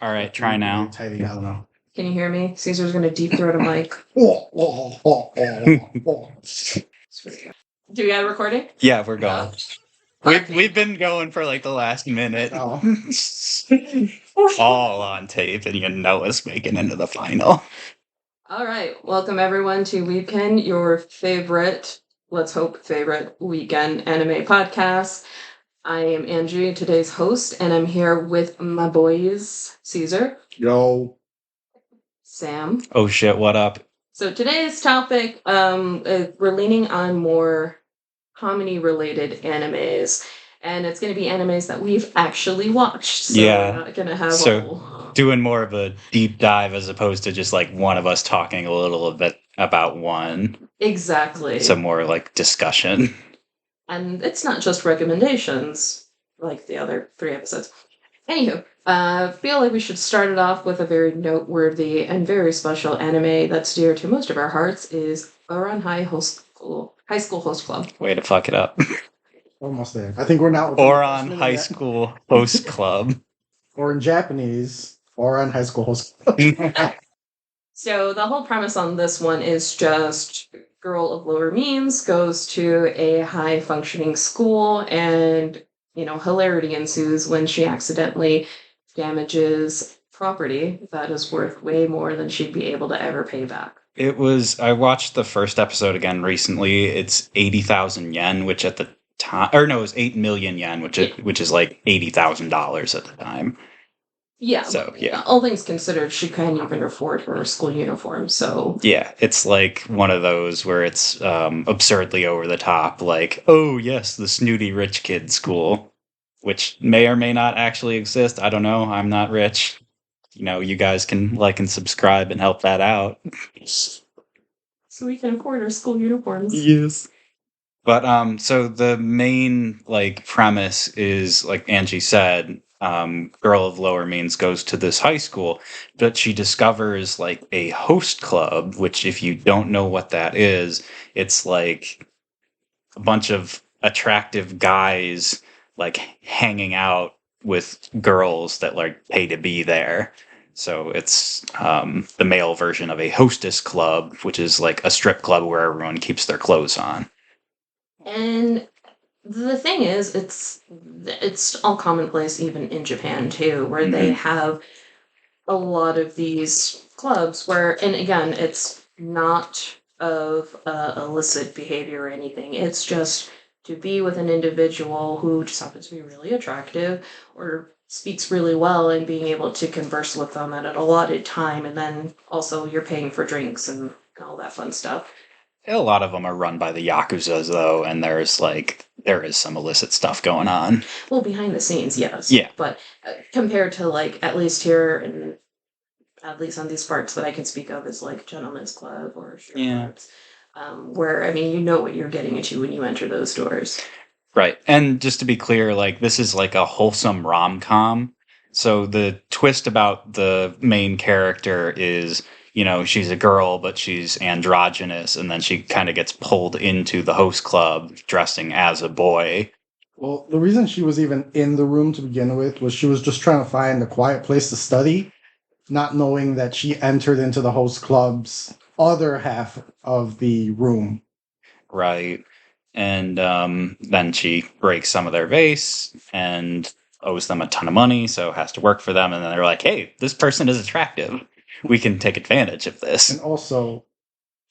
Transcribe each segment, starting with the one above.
All right, try now. Tidy, I don't know. Can you hear me? Caesar's going to deep throat a mic. Do we got a recording? Yeah, we're going. We've been going for like the last minute. Oh. All on tape, and you know us making into the final. All right. Welcome, everyone, to Weebkend, your favorite, let's hope, favorite weekend anime podcast. I am Angie, today's host, and I'm here with my boys, Caesar. Yo. Sam. Oh shit, what up? So today's topic, we're leaning on more comedy-related animes, and it's going to be animes that we've actually watched. So Yeah. we're not going to have doing more of a deep dive as opposed to just like one of us talking a little bit about one. Exactly. Some more like discussion. And it's not just recommendations, like the other 3 episodes. Anywho, I feel like we should start it off with a very noteworthy and very special anime that's dear to most of our hearts, is Ouran High School Host Club. Way to fuck it up. Almost there. I think we're now... Ouran High School Host Club. Or in Japanese, Ouran High School Host Club. So the whole premise on this one is just girl of lower means goes to a high-functioning school, and, you know, hilarity ensues when she accidentally damages property that is worth way more than she'd be able to ever pay back. I watched the first episode again recently. It's 80,000 yen, which at the time, or no, it was 8 million yen, which is like $80,000 at the time. Yeah. So, yeah. All things considered, she can't even afford her school uniform, so... Yeah, it's like one of those where it's absurdly over the top, like, oh, yes, the snooty rich kid school, which may or may not actually exist. I don't know. I'm not rich. You know, you guys can like and subscribe and help that out. So we can afford our school uniforms. Yes. But, so the main, like, premise is, like Angie said, girl of lower means goes to this high school, but she discovers, like, a host club, which if you don't know what that is, it's, like, a bunch of attractive guys, like, hanging out with girls that, like, pay to be there. So it's the male version of a hostess club, which is, like, a strip club where everyone keeps their clothes on. And the thing is, it's all commonplace even in Japan too, where they have a lot of these clubs where, and again, it's not of illicit behavior or anything. It's just to be with an individual who just happens to be really attractive or speaks really well, and being able to converse with them at an allotted time, and then also you're paying for drinks and all that fun stuff. A lot of them are run by the Yakuzas, though, and there is some illicit stuff going on. Well, behind the scenes, yes. Yeah. But compared to, like, at least here, and at least on these parts that I can speak of, is like Gentleman's Club or parts, where, I mean, you know what you're getting into when you enter those doors. Right. And just to be clear, like, this is like a wholesome rom-com. So the twist about the main character is, you know, she's a girl, but she's androgynous, and then she kind of gets pulled into the host club dressing as a boy. Well, the reason she was even in the room to begin with was she was just trying to find a quiet place to study, not knowing that she entered into the host club's other half of the room. Right. And then she breaks some of their vase and owes them a ton of money, so has to work for them, and then they're like, hey, this person is attractive. We can take advantage of this. And also,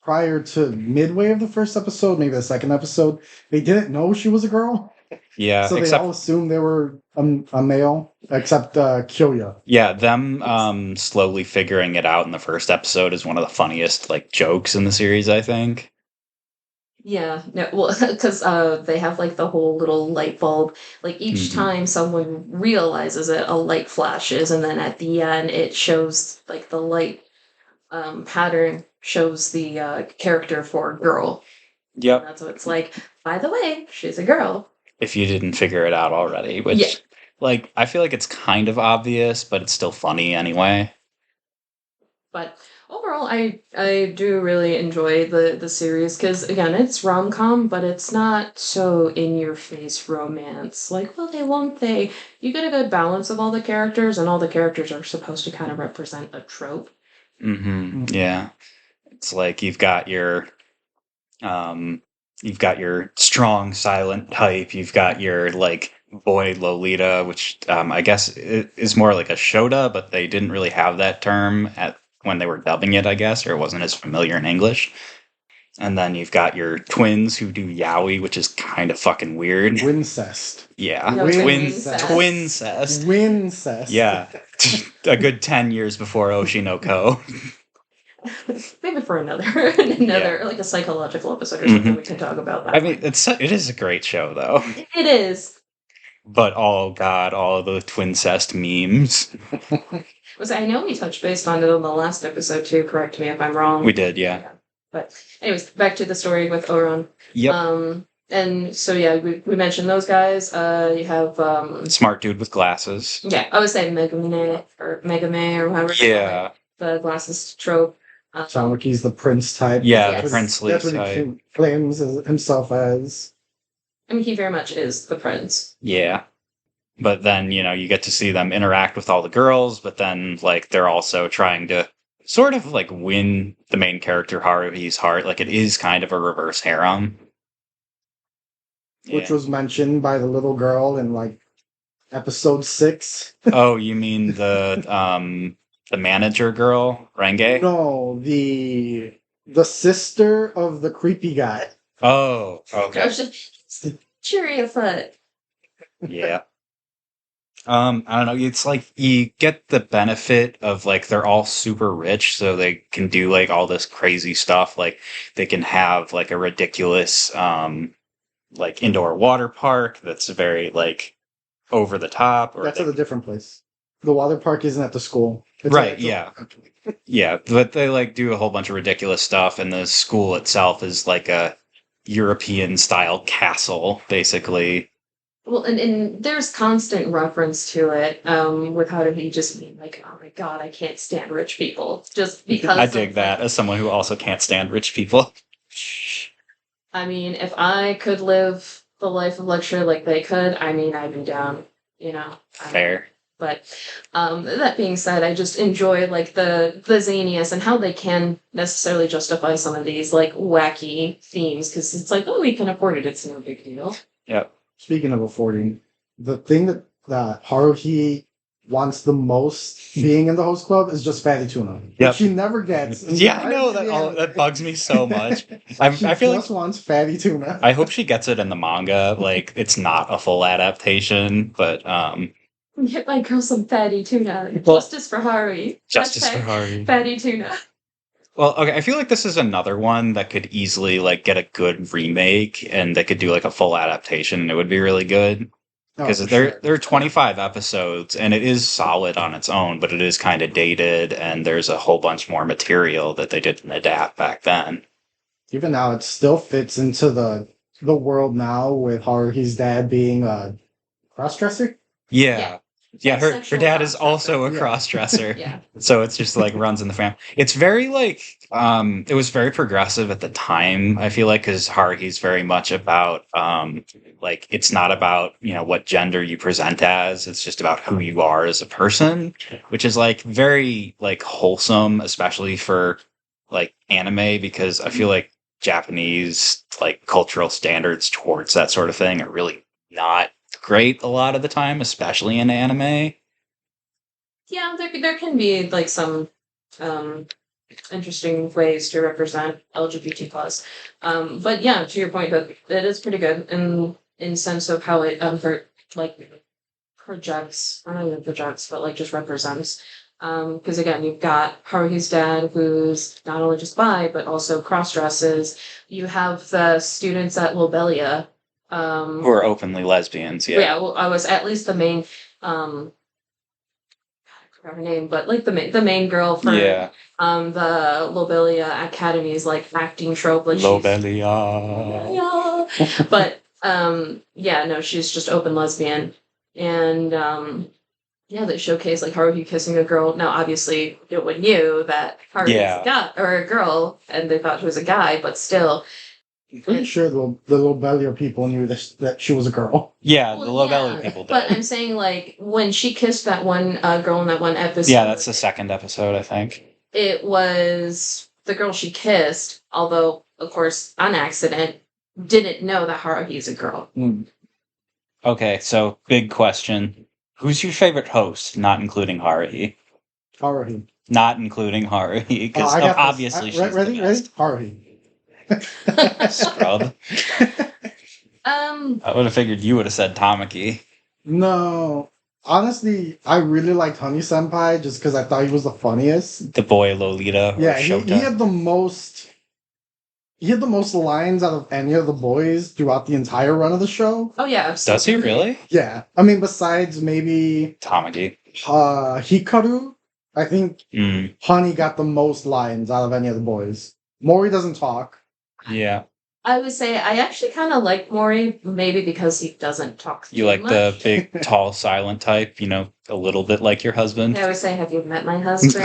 prior to midway of the first episode, maybe the second episode, they didn't know she was a girl. Yeah, so they all assumed they were a male, except Kyoya. Yeah, them slowly figuring it out in the first episode is one of the funniest like jokes in the series, I think. Yeah, no, well, because they have like the whole little light bulb. Like each time someone realizes it, a light flashes, and then at the end it shows like the light pattern shows the character for girl. Yep. And that's what it's like. By the way, she's a girl. If you didn't figure it out already, which like I feel like it's kind of obvious, but it's still funny anyway. But Overall, I do really enjoy the series because again, it's rom-com, but it's not so in-your-face romance. Like, will they, won't they? You get a good balance of all the characters, and all the characters are supposed to kind of represent a trope. Yeah. It's like you've got your strong silent type, you've got your like boy Lolita, which I guess is more like a shota, but they didn't really have that term at when they were dubbing it, I guess, or it wasn't as familiar in English. And then you've got your twins who do yaoi, which is kind of fucking weird. Wincest. Yeah, No, twincest. Wincest. Yeah, a good 10 years before Oshi no Ko. Maybe for another like a psychological episode or something, we can talk about that. I mean, it is a great show though. It is. But oh god, all of the twincest memes. I know we touched base on it on the last episode too. Correct me if I'm wrong. We did, yeah. But anyways, back to the story with Ouran. Yep. And so yeah, we mentioned those guys. You have Smart dude with glasses. Yeah, I would say Megame or however. Yeah. The glasses trope. Sound like he's the prince type. Yeah, the princely That's what type. he claims himself as. I mean, he very much is the prince. Yeah. But then, you get to see them interact with all the girls, but then, like, they're also trying to sort of, like, win the main character Haruhi's heart. Like, it is kind of a reverse harem. Which was mentioned by the little girl in, like, episode 6. Oh, you mean the manager girl, Renge? No, the sister of the creepy guy. Oh, okay. Cheery foot. Yeah. I don't know. It's like you get the benefit of like they're all super rich, so they can do like all this crazy stuff. Like they can have like a ridiculous like indoor water park that's very like over the top. Or That's at a different place. The water park isn't at the school. It's right? Yeah. Yeah, but they like do a whole bunch of ridiculous stuff, and the school itself is like a European style castle, basically. Well, and there's constant reference to it, with how he just being like, oh my god, I can't stand rich people. Just because I dig that as someone who also can't stand rich people. I mean, if I could live the life of luxury like they could, I mean, I'd be down, Fair. But that being said, I just enjoy like the zaniness and how they can necessarily justify some of these like wacky themes because it's like, oh, we can afford it. It's no big deal. Yep. Speaking of affording, the thing that Haruhi wants the most being in the host club is just fatty tuna. Yep. She never gets. Yeah, I know that bugs me so much. I feel just wants fatty tuna. I hope she gets it in the manga. Like it's not a full adaptation, but Get my girl some fatty tuna. Justice for Haruhi. Justice for Haruhi. Fatty tuna. Well, okay, I feel like this is another one that could easily like get a good remake, and they could do like a full adaptation, and it would be really good. Because there are 25 episodes, and it is solid on its own, but it is kind of dated, and there's a whole bunch more material that they didn't adapt back then. Even now, it still fits into the world now with Haruhi's dad being a crossdresser. Yeah, her dad is also a cross-dresser. Yeah. So it's just like runs in the family. It's very like it was very progressive at the time, I feel like, because Haruhi's very much about like it's not about, what gender you present as, it's just about who you are as a person, which is like very like wholesome, especially for like anime, because I feel like Japanese like cultural standards towards that sort of thing are really not great a lot of the time, especially in anime. Yeah, there can be like some interesting ways to represent LGBT plus. But yeah, to your point, that it is pretty good in sense of how it projects, I don't know projects, but like just represents. Because again, you've got Haruhi's dad, who's not only just bi, but also cross dresses. You have the students at Lobelia. Who are openly lesbians, yeah. Yeah, well, I was at least the main, I forgot her name, but like the main girl for the Lobelia Academy's like acting trope. Like Lobelia. But no, she's just open lesbian, and Yeah, that showcase like Haruhi kissing a girl. Now, obviously, no one knew that Haruhi's Yeah. a guy or a girl, and they thought he was a guy. But still, I'm pretty sure the Lobelia people knew this, that she was a girl. Yeah, the well, Lovelli yeah. people did. But I'm saying like when she kissed that one girl in that one episode. Yeah, that's the second episode, I think. It was the girl she kissed, although of course on accident, didn't know that Haruhi's a girl. Okay, so big question. Who's your favorite host, not including Haruhi? Haruhi. Not including Haruhi, because I got this. obviously she's ready? the best. Haruhi. Scrub. I would have figured you would have said Tamaki. No. Honestly, I really liked Honey Senpai just because I thought he was the funniest. The boy Lolita or Yeah, he Shota. had the most. He had the most lines out of any of the boys throughout the entire run of the show. Oh yeah, Does he really? Yeah, I mean, besides maybe Tamaki. Hikaru, I think Mm, Honey got the most lines out of any of the boys. Mori doesn't talk. yeah. I would say I actually kind of like Mori, maybe because he doesn't talk. You too like much. the big, tall, silent type, a little bit like your husband. I would say, "Have you met my husband?"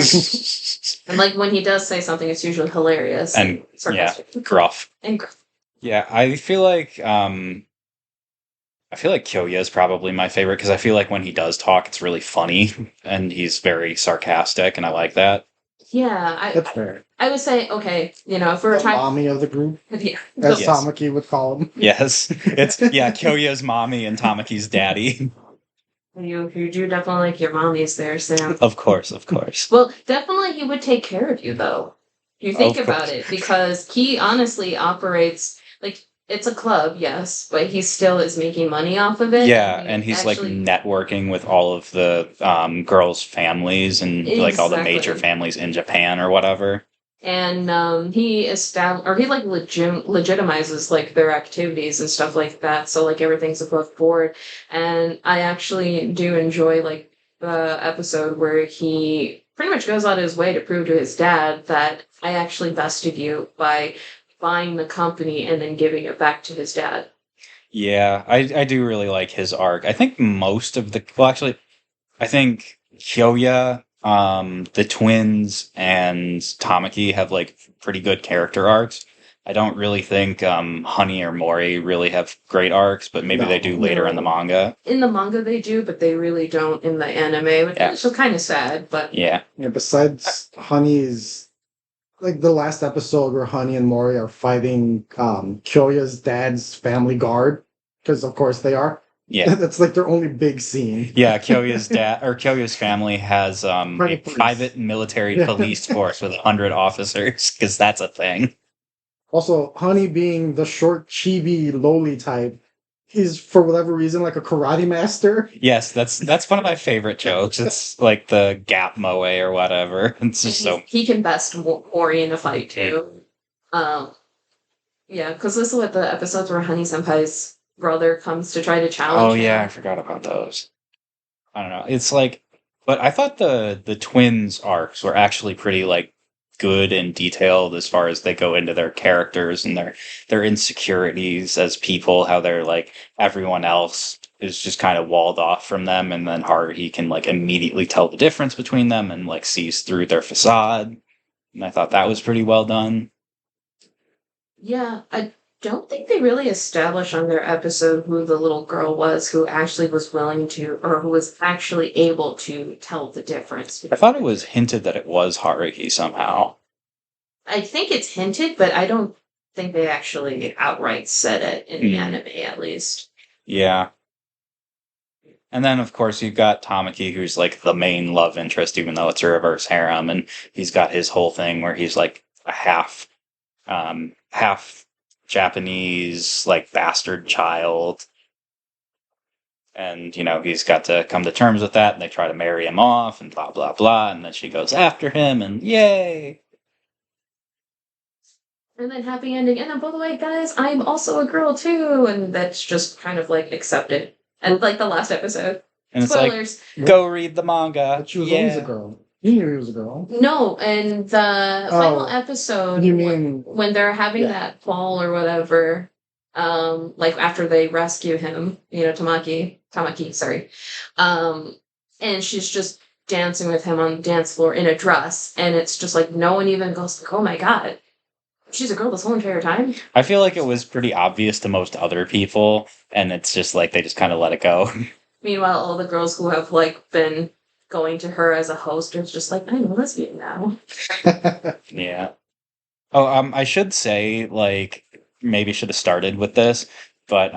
And like when he does say something, it's usually hilarious And, sarcastic. Gruff. And gruff. Yeah, I feel like Kyoya is probably my favorite because I feel like when he does talk, it's really funny and he's very sarcastic, and I like that. Yeah, That's fair. I would say okay. If we were The talking, mommy of the group, yeah, as Yes. Tamaki would call him. Yes, it's Kyoya's mommy and Tamaki's daddy. you do definitely like your mommies there, Sam. Of course, of course. Well, definitely he would take care of you though. You think Of about course. it because he honestly operates like it's a club, yes, but he still is making money off of it. Yeah, and he's actually, like networking with all of the girls' families and like all the major Exactly. families in Japan or whatever. and he like legitimizes like their activities and stuff like that. So like everything's above board, and I actually do enjoy like the episode where he pretty much goes out of his way to prove to his dad that I actually vested you by buying the company and then giving it back to his dad. Yeah, I do really like his arc. I think most of actually, I think Hyoya, the twins, and Tamaki have like pretty good character arcs. I don't really think Honey or Mori really have great arcs, but maybe they do later in the manga. In the manga they do, but they really don't in the anime, which is kind of sad, but Yeah. Yeah, besides Honey's, like the last episode where Honey and Mori are fighting Kyoya's dad's family guard, because of course they are. Yeah. That's like their only big scene. Yeah, Kyoya's family has a Private police. private military Yeah. police force with 100 officers, because that's a thing. Also, Honey being the short, chibi, lowly type, is for whatever reason like a karate master. Yes, that's one of my favorite jokes. It's like the gap moe or whatever. It's just so he can best Mori in a fight too. Yeah, because this is what the episodes where Honey Senpai's brother comes to try to challenge Oh him. yeah, I forgot about those. I don't know. It's like, but I thought the twins arcs were actually pretty like good and detailed as far as they go into their characters and their insecurities as people, how they're like everyone else is just kind of walled off from them, and then Haruhi can like immediately tell the difference between them and like sees through their facade. And I thought that was pretty well done. Yeah, I don't think they really established on their episode who the little girl was who actually was willing to, or who was actually able to tell the difference. I thought it was hinted that it was Haruhi somehow. I think it's hinted, but I don't think they actually outright said it in the anime, at least. Yeah. And then, of course, you've got Tamaki, who's like the main love interest, even though it's a reverse harem, and he's got his whole thing where he's like a half Japanese, like bastard child, and he's got to come to terms with that, and they try to marry him off, and blah blah blah, and then she goes after him, and yay! And then happy ending. And then, by the way, guys, I'm also a girl too, and that's just kind of like accepted. And like the last episode, And spoilers. it's like, go read the manga. But she was always a girl. You knew he was a girl. No, and the final episode, You mean when they're having that ball or whatever, like after they rescue him, Tamaki, sorry, and she's just dancing with him on the dance floor in a dress, and it's just like no one even goes like, oh my god, she's a girl this whole entire time. I feel like it was pretty obvious to most other people, and it's just like they just kind of let it go. Meanwhile, all the girls who have like been going to her as a host are just like, I'm a lesbian now. Yeah. Oh, I should say, like, maybe should have started with this, but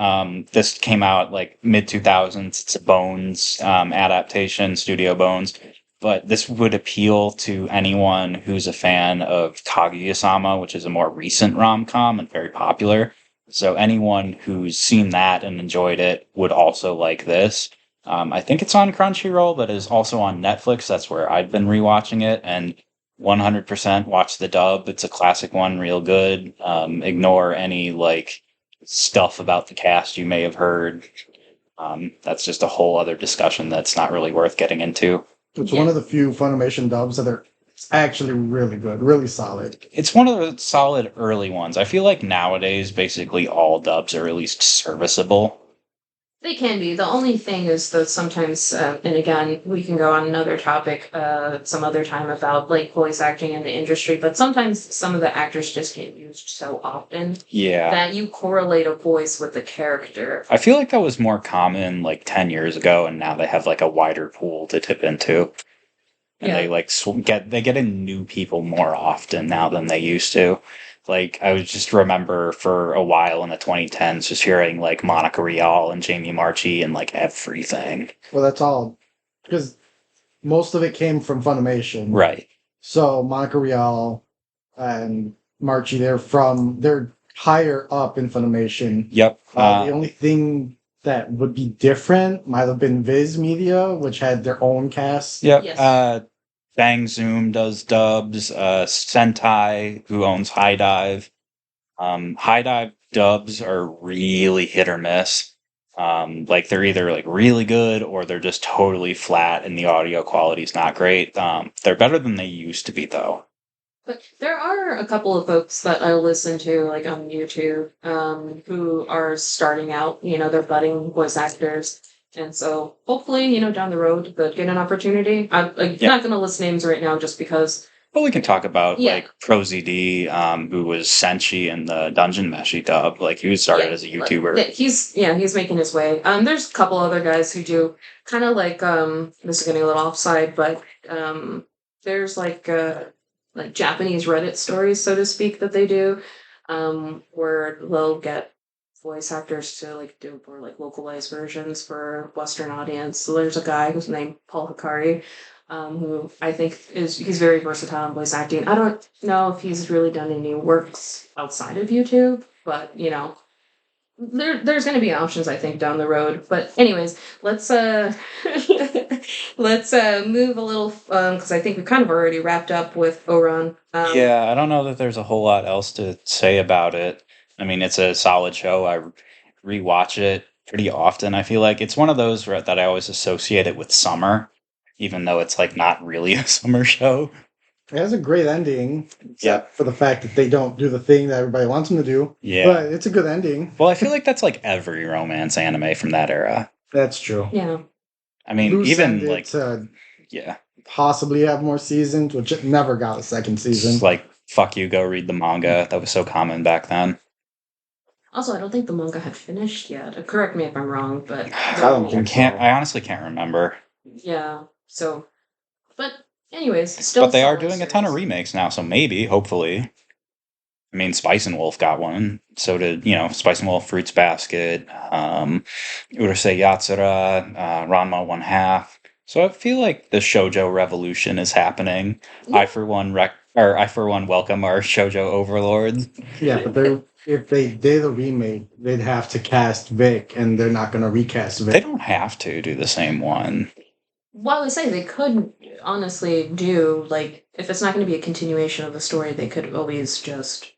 this came out like mid 2000s. It's a Bones adaptation, Studio Bones. But this would appeal to anyone who's a fan of Kaguya-sama, which is a more recent rom-com and very popular. So anyone who's seen that and enjoyed it would also like this. I think it's on Crunchyroll, but is also on Netflix. That's where I've been rewatching it, and 100% watch the dub. It's a classic one, real good. Ignore any like stuff about the cast you may have heard. That's just a whole other discussion that's not really worth getting into. It's one of the few Funimation dubs that are actually really good, really solid. It's one of the solid early ones. I feel like nowadays, basically all dubs are at least serviceable. They can be. The only thing is that sometimes, and again, we can go on another topic some other time about like voice acting in the industry, but sometimes some of the actors just get used so often Yeah. that you correlate a voice with the character. I feel like that was more common like 10 years ago, and now they have like a wider pool to tip into. And Yeah. they like get in new people more often now than they used to. Like I would just remember for a while in the 2010s just hearing like Monica Rial and Jamie Marchi and like everything. Well, that's all. Because most of it came from Funimation. Right. So Monica Rial and Marchi, they're higher up in Funimation. Yep. The only thing that would be different might have been Viz Media, which had their own cast. Yep. Yes. Bang Zoom does dubs. Sentai, who owns High Dive. High Dive dubs are really hit or miss. Like they're either like really good or they're just totally flat and the audio quality is not great. They're better than they used to be though. But there are a couple of folks that I listen to, like on YouTube, who are starting out. They're budding voice actors, and so hopefully, down the road, they'll get an opportunity. I'm not going to list names right now, just because. Well, we can talk about Yeah. like ProZD, who was Senshi in the Dungeon Meshi dub. Like he was started as a YouTuber. He's making his way. There's a couple other guys who do kind of like this is getting a little offside, but there's like Japanese Reddit stories, so to speak, that they do, where they'll get voice actors to like do more like localized versions for Western audience. So there's a guy who's named Paul Hikari, who I think he's very versatile in voice acting. I don't know if he's really done any works outside of YouTube, but there's going to be options, I think, down the road. But anyways, let's let's move a little, because I think we kind of already wrapped up with Ouran. Yeah, I don't know that there's a whole lot else to say about it. I mean, it's a solid show. I rewatch it pretty often. I feel like it's one of those that I always associate it with summer, even though it's like not really a summer show. It has a great ending, except for the fact that they don't do the thing that everybody wants them to do. Yeah. But it's a good ending. Well, I feel like that's like every romance anime from that era. That's true. Yeah. I mean, Loose even ended like to yeah, possibly have more seasons, which it never got a second season. just like fuck you, go read the manga. That was so common back then. Also, I don't think the manga had finished yet. Correct me if I'm wrong, but I don't think so. I honestly can't remember. yeah. So, but anyways, still. But they are solid doing a ton of series. remakes now, so maybe, hopefully. I mean, Spice and Wolf got one. So did, Spice and Wolf, Fruits Basket, Urusei Yatsura, Ranma One Half. So I feel like the shoujo revolution is happening. Yeah. I for one welcome our shoujo overlords. Yeah, but if they did a remake, they'd have to cast Vic, and they're not going to recast Vic. They don't have to do the same one. Well, I would say they could honestly do, like, if it's not going to be a continuation of the story, they could always just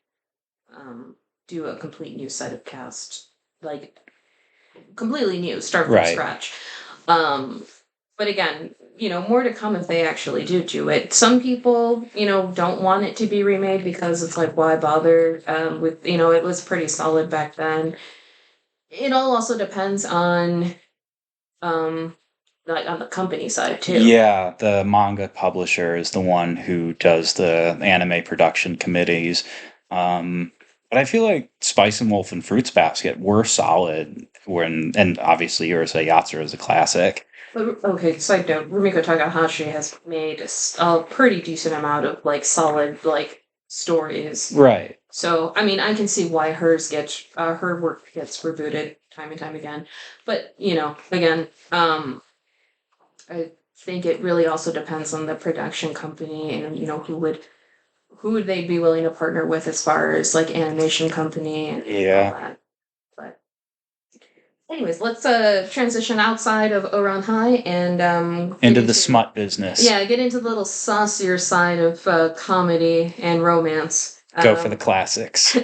do a complete new set of cast, like completely new, start from Right. scratch. But again, more to come if they actually do it. Some people, don't want it to be remade because it's like, why bother? With it was pretty solid back then. It all also depends on like on the company side too. Yeah, the manga publisher is the one who does the anime production committees. But I feel like Spice and Wolf and Fruits Basket were solid and obviously Urusei Yatsura is a classic. But, okay, side note: Rumiko Takahashi has made a pretty decent amount of like solid like stories. Right. So I mean, I can see why her work gets rebooted time and time again. But again, I think it really also depends on the production company and who would they be willing to partner with as far as like animation company and all that. But anyways, let's transition outside of Ouran High and Into the smut business. yeah, get into the little saucier side of comedy and romance. Go for the classics.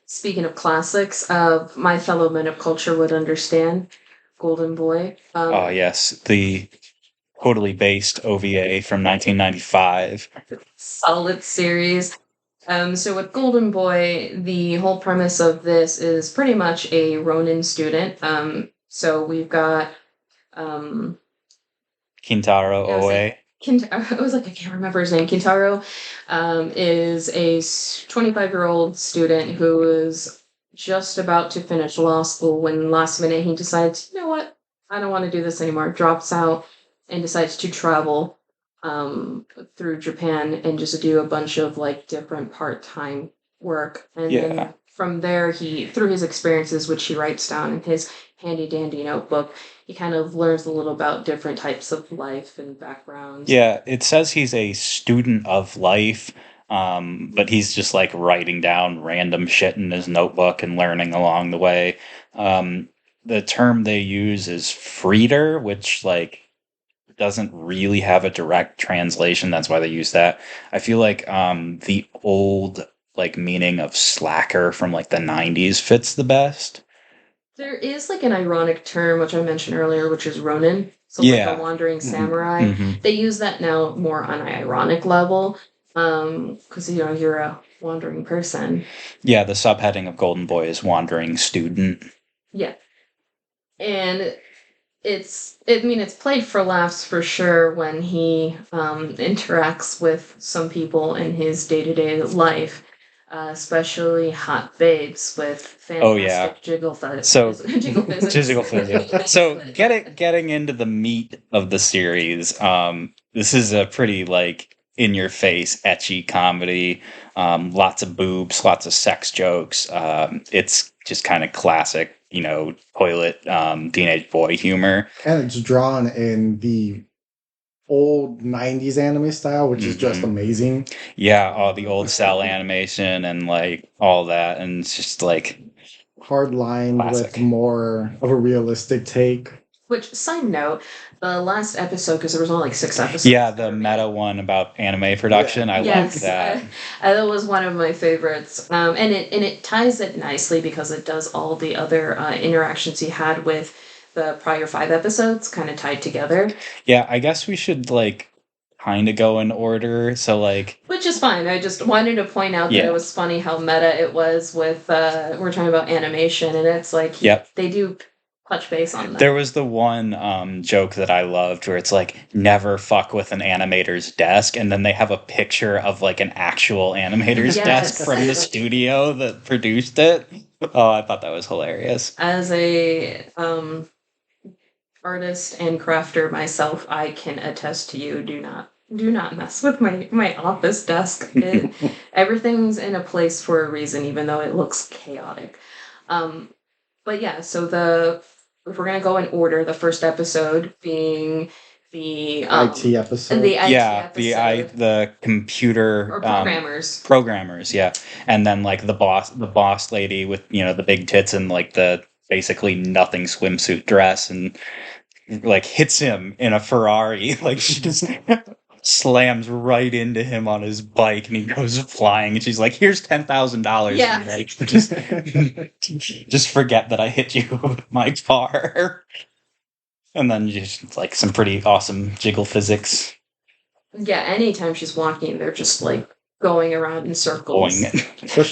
Speaking of classics, my fellow men of culture would understand Golden Boy. Oh yes, the totally based OVA from 1995. Solid series. So with Golden Boy, the whole premise of this is pretty much a Ronin student. So we've got Kintaro Oe. I was like, I can't remember his name. Kintaro is a 25-year-old student who is just about to finish law school when last minute he decides, you know what, I don't want to do this anymore. Drops out and decides to travel through Japan and just do a bunch of like different part-time work. And then from there, through his experiences, which he writes down in his handy dandy notebook, he kind of learns a little about different types of life and backgrounds. Yeah, it says he's a student of life, but he's just like writing down random shit in his notebook and learning along the way. The term they use is freeder, which like doesn't really have a direct translation. That's why they use that. I feel like the old like meaning of slacker from like the 90s fits the best. There is like an ironic term which I mentioned earlier, which is Ronin. So like a wandering samurai. Mm-hmm. They use that now more on an ironic level, because you're a wandering person. Yeah, the subheading of Golden Boy is wandering student. Yeah, and it's played for laughs for sure when he interacts with some people in his day-to-day life, especially hot babes with fantastic jiggle fizz. So jiggle physics. Jiggle physics. So getting into the meat of the series, this is a pretty like in your face ecchi comedy, lots of boobs, lots of sex jokes. It's just kind of classic toilet teenage boy humor. And it's drawn in the old 90s anime style, which is just amazing. Yeah, all the old cell animation and like all that. And it's just like hard line with more of a realistic take. Which, side note, the last episode, because there was only like 6 episodes. Yeah, the meta one about anime production. I loved that. That was one of my favorites. And it ties it nicely because it does all the other interactions he had with the prior 5 episodes kind of tied together. Yeah, I guess we should like kind of go in order. So like, which is fine. I just wanted to point out that it was funny how meta it was with we're talking about animation, and it's like they do touch base on that. There was the one joke that I loved where it's like, never fuck with an animator's desk, and then they have a picture of like an actual animator's desk from the studio that produced it. Oh, I thought that was hilarious. As a artist and crafter myself, I can attest to you, do not mess with my office desk. Everything's in a place for a reason, even though it looks chaotic. But yeah, so if we're gonna go in order, the first episode being the IT episode. The IT episode. The computer or programmers. Programmers, yeah. And then like the boss lady with, the big tits and like the basically nothing swimsuit dress and like hits him in a Ferrari. Like she just slams right into him on his bike and he goes flying and she's like, here's $10,000. Yeah. Like, just forget that I hit you with my car. And then just like some pretty awesome jiggle physics. Yeah, anytime she's walking, they're just like going around in circles.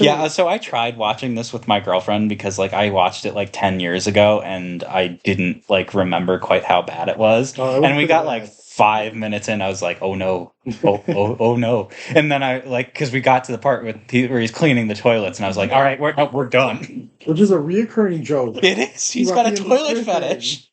Yeah, so I tried watching this with my girlfriend because like I watched it like 10 years ago and I didn't like remember quite how bad it was. And we got like 5 minutes in, I was like, oh no. Oh no. And then I like because we got to the part where he's cleaning the toilets and I was like, all right, we're done. Which is a reoccurring joke. It is. He's got a toilet fetish.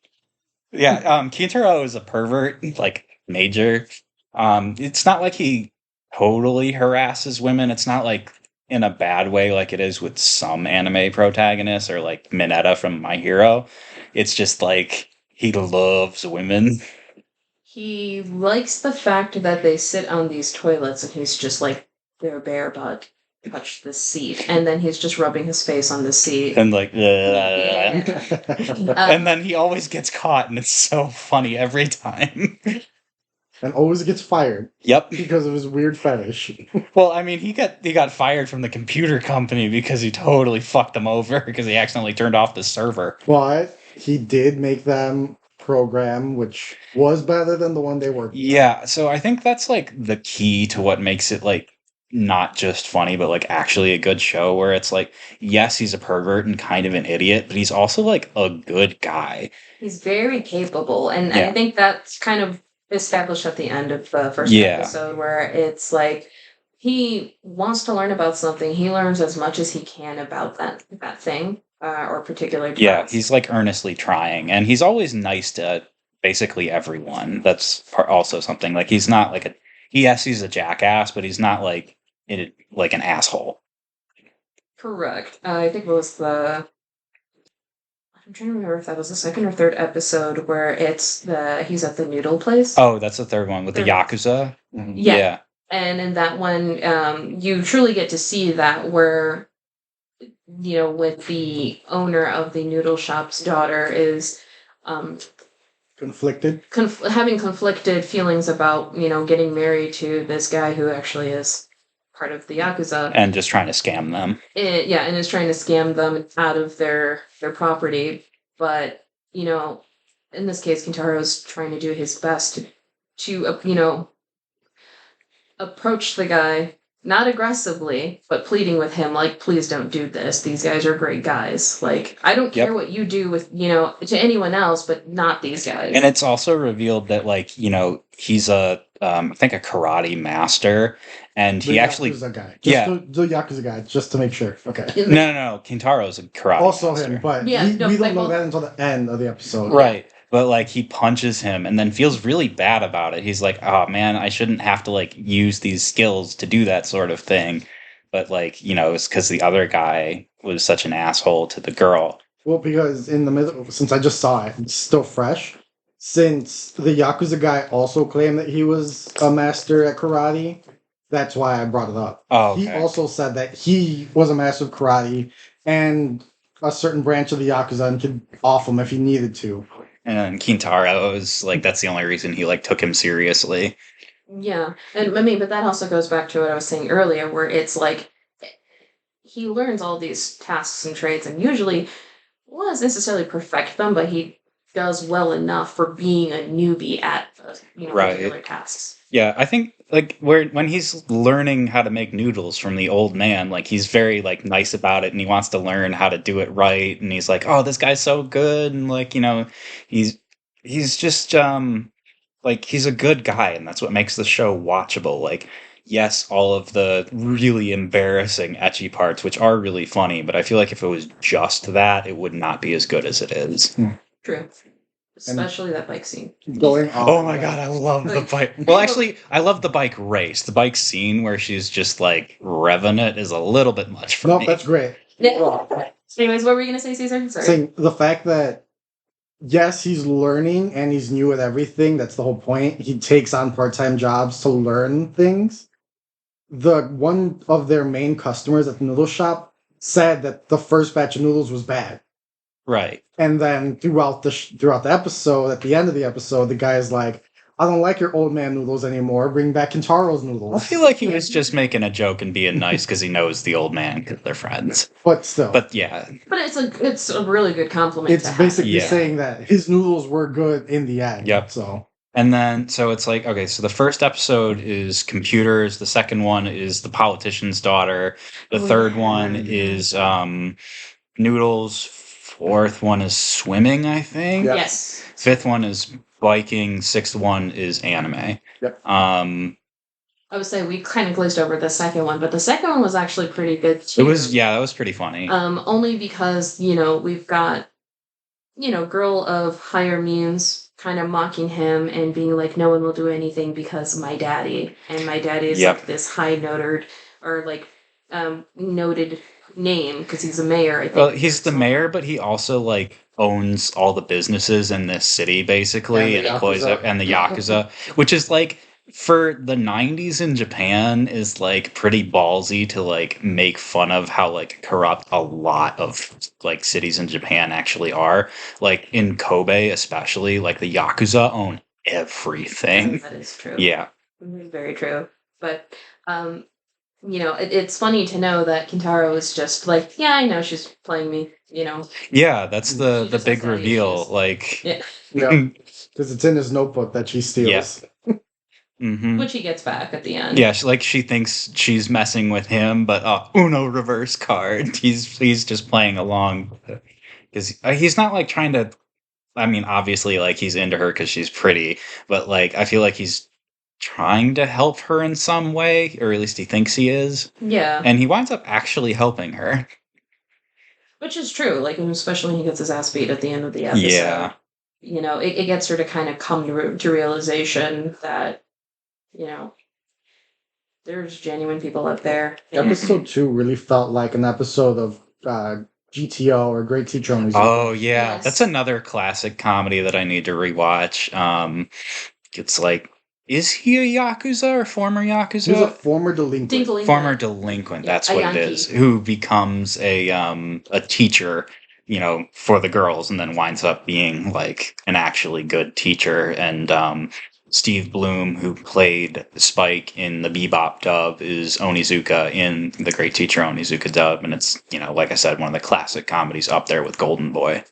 Yeah, Kintaro is a pervert, like major. It's not like he totally harasses women. It's not like in a bad way like it is with some anime protagonists or like Mineta from My Hero. It's just like he loves women. He likes the fact that they sit on these toilets and he's just like, their bare butt touched the seat. And then he's just rubbing his face on the seat. And like, Yeah. and then he always gets caught and it's so funny every time. And always gets fired. Yep. Because of his weird fetish. Well, I mean, he got fired from the computer company because he totally fucked them over because he accidentally turned off the server. But he did make them program, which was better than the one they worked. Yeah, so I think that's like the key to what makes it like not just funny, but like actually a good show where it's like, yes, he's a pervert and kind of an idiot, but he's also like a good guy. He's very capable. And Yeah. I think that's kind of established at the end of the first Yeah. episode where it's like he wants to learn about something. He learns as much as he can about that thing or particular task. Yeah, he's like earnestly trying, and he's always nice to basically everyone. That's also something like he's not like yes, he's a jackass, but he's not like like an asshole. Correct. I think it was I'm trying to remember if that was the second or third episode where he's at the noodle place. Oh, that's the third one with the Yakuza. Mhm. Yeah. And in that one, you truly get to see that where, with the owner of the noodle shop's daughter is Conflicted. having conflicted feelings about, getting married to this guy who actually is part of the Yakuza. And just trying to scam them. And is trying to scam them out of their property. But, in this case, Kintaro's trying to do his best to approach the guy, not aggressively, but pleading with him, like, please don't do this. These guys are great guys. Like, I don't care what you do with, to anyone else, but not these guys. And it's also revealed that, like, he's I think a karate master, and he actually... Yakuza guy. The The Yakuza guy, just to make sure. Okay. No. Kintaro's a karate Also master. him, but we don't know that until the end of the episode. Right. But, like, he punches him and then feels really bad about it. He's like, oh, man, I shouldn't have to, like, use these skills to do that sort of thing. But, like, it's because the other guy was such an asshole to the girl. Well, because in the middle, since I just saw it, it's still fresh. Since the Yakuza guy also claimed that he was a master at karate, that's why I brought it up. Oh, okay. He also said that he was a master of karate and a certain branch of the Yakuza and could off him if he needed to. And Kintaro is like, that's the only reason he like took him seriously. Yeah. And I mean, but that also goes back to what I was saying earlier, where it's like he learns all these tasks and trades and usually doesn't necessarily perfect them, but he does well enough for being a newbie at particular tasks. Yeah, I think like when he's learning how to make noodles from the old man, like he's very like nice about it and he wants to learn how to do it right, and he's like, oh, this guy's so good, and like he's just like he's a good guy, and that's what makes the show watchable. Like, yes, all of the really embarrassing ecchi parts, which are really funny, but I feel like if it was just that, it would not be as good as it is. True. Especially that bike scene. Going on. Oh my god, I love the bike. Well, actually, I love the bike race. The bike scene where she's just like revving it is a little bit much for me. No, that's great. Anyways, what were you going to say, Caesar? Sorry. Saying the fact that, yes, he's learning and he's new at everything. That's the whole point. He takes on part-time jobs to learn things. The one of their main customers at the noodle shop said that the first batch of noodles was bad. Right. And then throughout the episode, at the end of the episode, the guy's like, I don't like your old man noodles anymore. Bring back Kintaro's noodles. I feel like he was just making a joke and being nice because he knows the old man because they're friends. But still. But yeah. But it's a really good compliment. It's basically saying that his noodles were good in the end. Yep. So And then, so it's like, okay, so the first episode is computers. The second one is the politician's daughter. The third one is noodles. Fourth one is swimming, I think. Yep. Yes. Fifth one is biking. Sixth one is anime. Yep. I would say we kind of glazed over the second one, but the second one was actually pretty good too. It was, yeah, that was pretty funny. Only because, we've got, girl of higher means kind of mocking him and being like, no one will do anything because of my daddy. And my daddy is like this high noted or like noted name because he's a mayor, I think. Well, he's the mayor, but he also like owns all the businesses in this city basically and employs and the Yakuza, which is like for the 90s in Japan is like pretty ballsy to like make fun of how like corrupt a lot of like cities in Japan actually are. Like in Kobe especially, like the Yakuza own everything. That is true. Yeah. Very true. But it's funny to know that Kintaro is just like, yeah, I know she's playing me, Yeah, that's the just big has daddy reveal. issues. Like Yeah. Yeah, because it's in his notebook that she steals. Mhm. Which he gets back at the end. Yeah, she thinks she's messing with him, but Uno reverse card. He's just playing along because he's not like trying to. I mean, obviously, like he's into her because she's pretty, but like I feel like he's trying to help her in some way, or at least he thinks he is. Yeah. And he winds up actually helping her. Which is true, like especially when he gets his ass beat at the end of the episode. Yeah. It gets her to kind of come to realization that, there's genuine people up there. Episode 2 really felt like an episode of GTO or Great Teacher Onizuka. Oh yeah, Yes. that's another classic comedy that I need to rewatch. It's like, is he a Yakuza or former Yakuza? He was a former delinquent. Former delinquent, Yeah, that's a what it Yankee. is, who becomes a teacher, for the girls, and then winds up being like an actually good teacher. And Steve Bloom, who played Spike in the Bebop dub, is Onizuka in the Great Teacher Onizuka dub, and it's, like I said, one of the classic comedies up there with Golden Boy.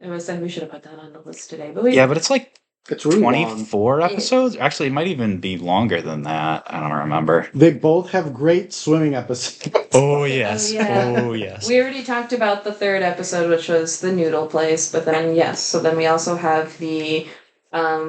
I said we should have put that on the list today, but Yeah, but it's like It's really 24 long. episodes? Actually, it might even be longer than that. I don't remember. They both have great swimming episodes. Oh, yes. Oh, yeah. Oh, yes. we already talked about the third episode, which was the noodle place, but then so then we also have the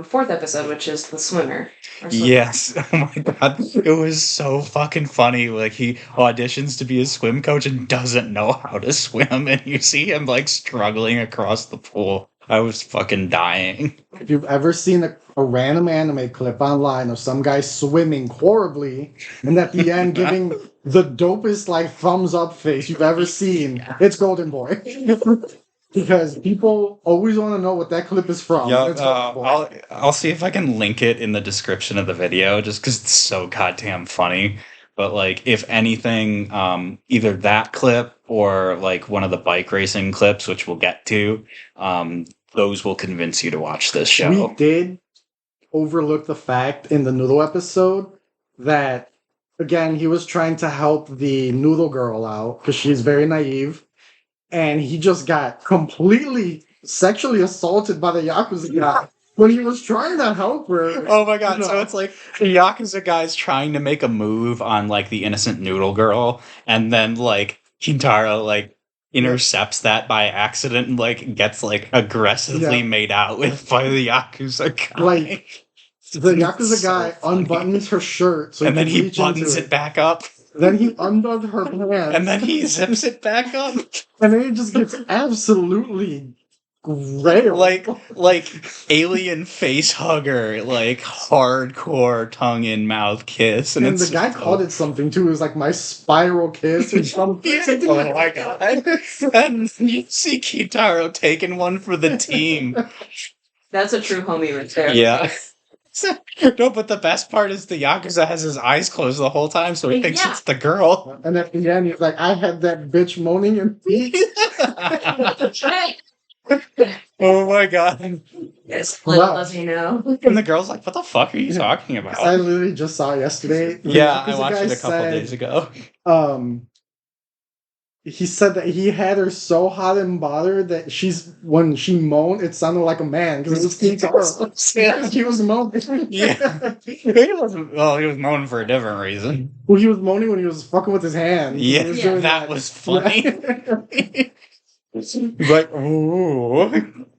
fourth episode, which is the swimmer. Yes. Oh my god. It was so fucking funny. Like, he auditions to be a swim coach and doesn't know how to swim, and you see him, like, struggling across the pool. I was fucking dying. If you've ever seen a random anime clip online of some guy swimming horribly and at the end giving the dopest like thumbs up face you've ever seen, it's Golden Boy. Because people always want to know what that clip is from. Yeah, It's Golden Boy. I'll see if I can link it in the description of the video, just because it's so goddamn funny. But like, if anything, either that clip or like one of the bike racing clips, which we'll get to, those will convince you to watch this show. We did overlook the fact in the Noodle episode that, again, he was trying to help the Noodle girl out because she's very naive, and he just got completely sexually assaulted by the Yakuza guy when he was trying to help her. Oh my god, so it's like the Yakuza guy's trying to make a move on like the innocent noodle girl, and then like Kintaro like intercepts that by accident and like gets like aggressively made out with by the Yakuza guy. Like, the Yakuza So guy funny. unbuttons her shirt so And then can he reach into buttons it back up, Then he undid her pants. and then he zips it back up. And then it just gets absolutely railed. like alien face hugger, like hardcore tongue in mouth kiss, and the guy called it something too. It was like my spiral kiss or something. Oh my god! And you see Kitaro taking one for the team. That's a true homie right there. Yeah. No, but the best part is the Yakuza has his eyes closed the whole time, so he thinks it's the girl. And at the end, he's like, I had that bitch moaning in peace. Oh my god. Yes, little does he know. And the girl's like, what the fuck are you talking about? I literally just saw it yesterday. Yeah, I The watched guy it a couple said, days ago. he said that he had her so hot and bothered that when she moaned, it sounded like a man because it was Kintaro. Yeah. He was moaning. Yeah. He was moaning for a different reason. Well, he was moaning when he was fucking with his hand. Yeah, He was Yeah, doing that was funny. Like, ooh.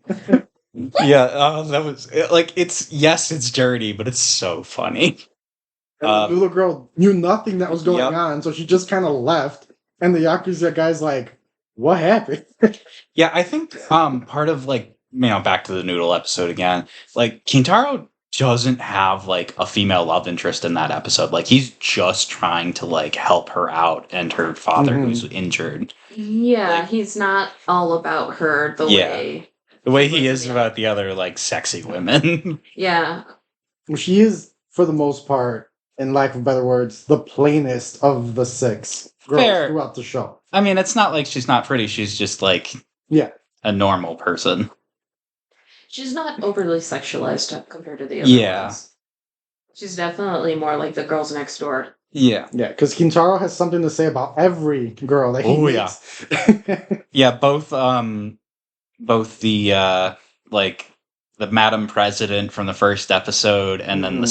Yeah, that was like it's dirty, but it's so funny. And the little girl knew nothing that was going Yep. on, so she just kind of left. And the Yakuza guy's like, "What happened?" Yeah, I think part of like back to the noodle episode again, like Kintaro doesn't have like a female love interest in that episode. Like he's just trying to like help her out and her father Mhm. who's injured. Yeah, Like- he's not all about her the Yeah. way. The way he is Yeah. about the other like sexy women. Yeah, Well, she is, for the most part, in lack of better words, the plainest of the 6 girls Fair. throughout the show. I mean, it's not like she's not pretty, she's just like Yeah. a normal person. she's not overly sexualized compared to the other Yeah. ones. She's definitely more like the girls next door. Yeah. Yeah, because Kintaro has something to say about every girl that he Oh, meets. Yeah, both the like the Madam President from the first episode and then the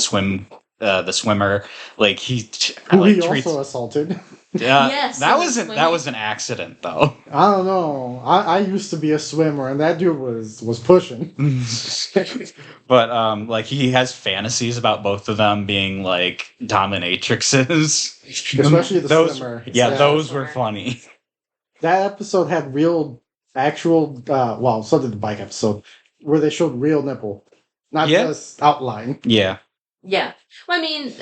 swimmer, like he Who like he treats also assaulted. Yes, that so wasn't the that was an accident though. I don't know. I used to be a swimmer, and that dude was pushing. But like he has fantasies about both of them being like dominatrixes. Especially the those, swimmer. Yeah, Yeah. those were funny. That episode had real, actual, well, so did the bike episode, where they showed real nipple. Not Yeah. just outline. Yeah. Yeah. Well, I mean,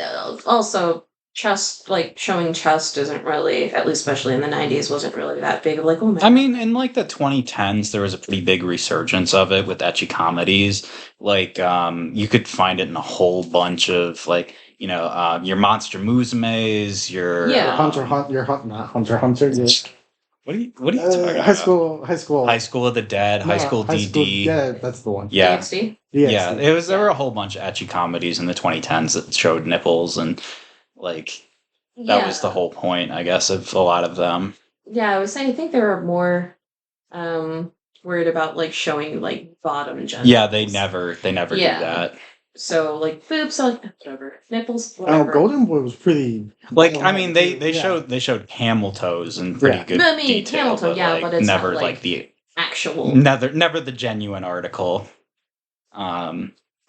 also, chest, like, showing chest isn't really, at least especially in the 90s, wasn't really that big of, like, oh my I mean, in like the 2010s, there was a pretty big resurgence of it with ecchi comedies. Like, you could find it in a whole bunch of like, your Monster Musumes, your Yeah. Not Hunter Hunter. Yeah. What are you talking about? High school. High School of the Dead, High School DD. Yeah, that's the one. Yeah. DxD? Yeah, DxD. there were a whole bunch of ecchi comedies in the 2010s that showed nipples, and like that was the whole point, I guess, of a lot of them. Yeah, I was saying, I think they were more worried about, like, showing, like, bottom genitals. Yeah, they never do Yeah. that. So, like, boobs, like, whatever. Nipples, Oh, whatever. Golden Boy was pretty. Like, I mean, they Yeah. showed camel toes in pretty Yeah. good But I mean, detail, camel toe, yeah, like, but it's not, never like, the Actual. never the genuine article.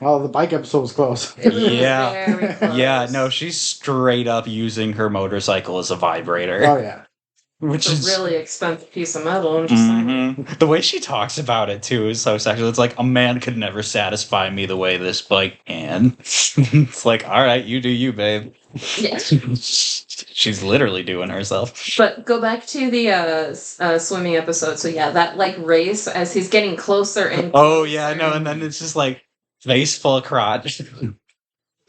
Oh, the bike episode was close. It was Yeah. very close. Yeah, no, she's straight up using her motorcycle as a vibrator, Oh yeah. which It's is a really expensive piece of metal. I'm just like, Mhm. The way she talks about it too is so sexual. It's like a man could never satisfy me the way this bike can. It's like, all right, you do you, babe. yeah. She's literally doing herself. But go back to the swimming episode. So yeah, that like race as he's getting closer and Oh yeah, closer. no, and then it's just like face full of crotch.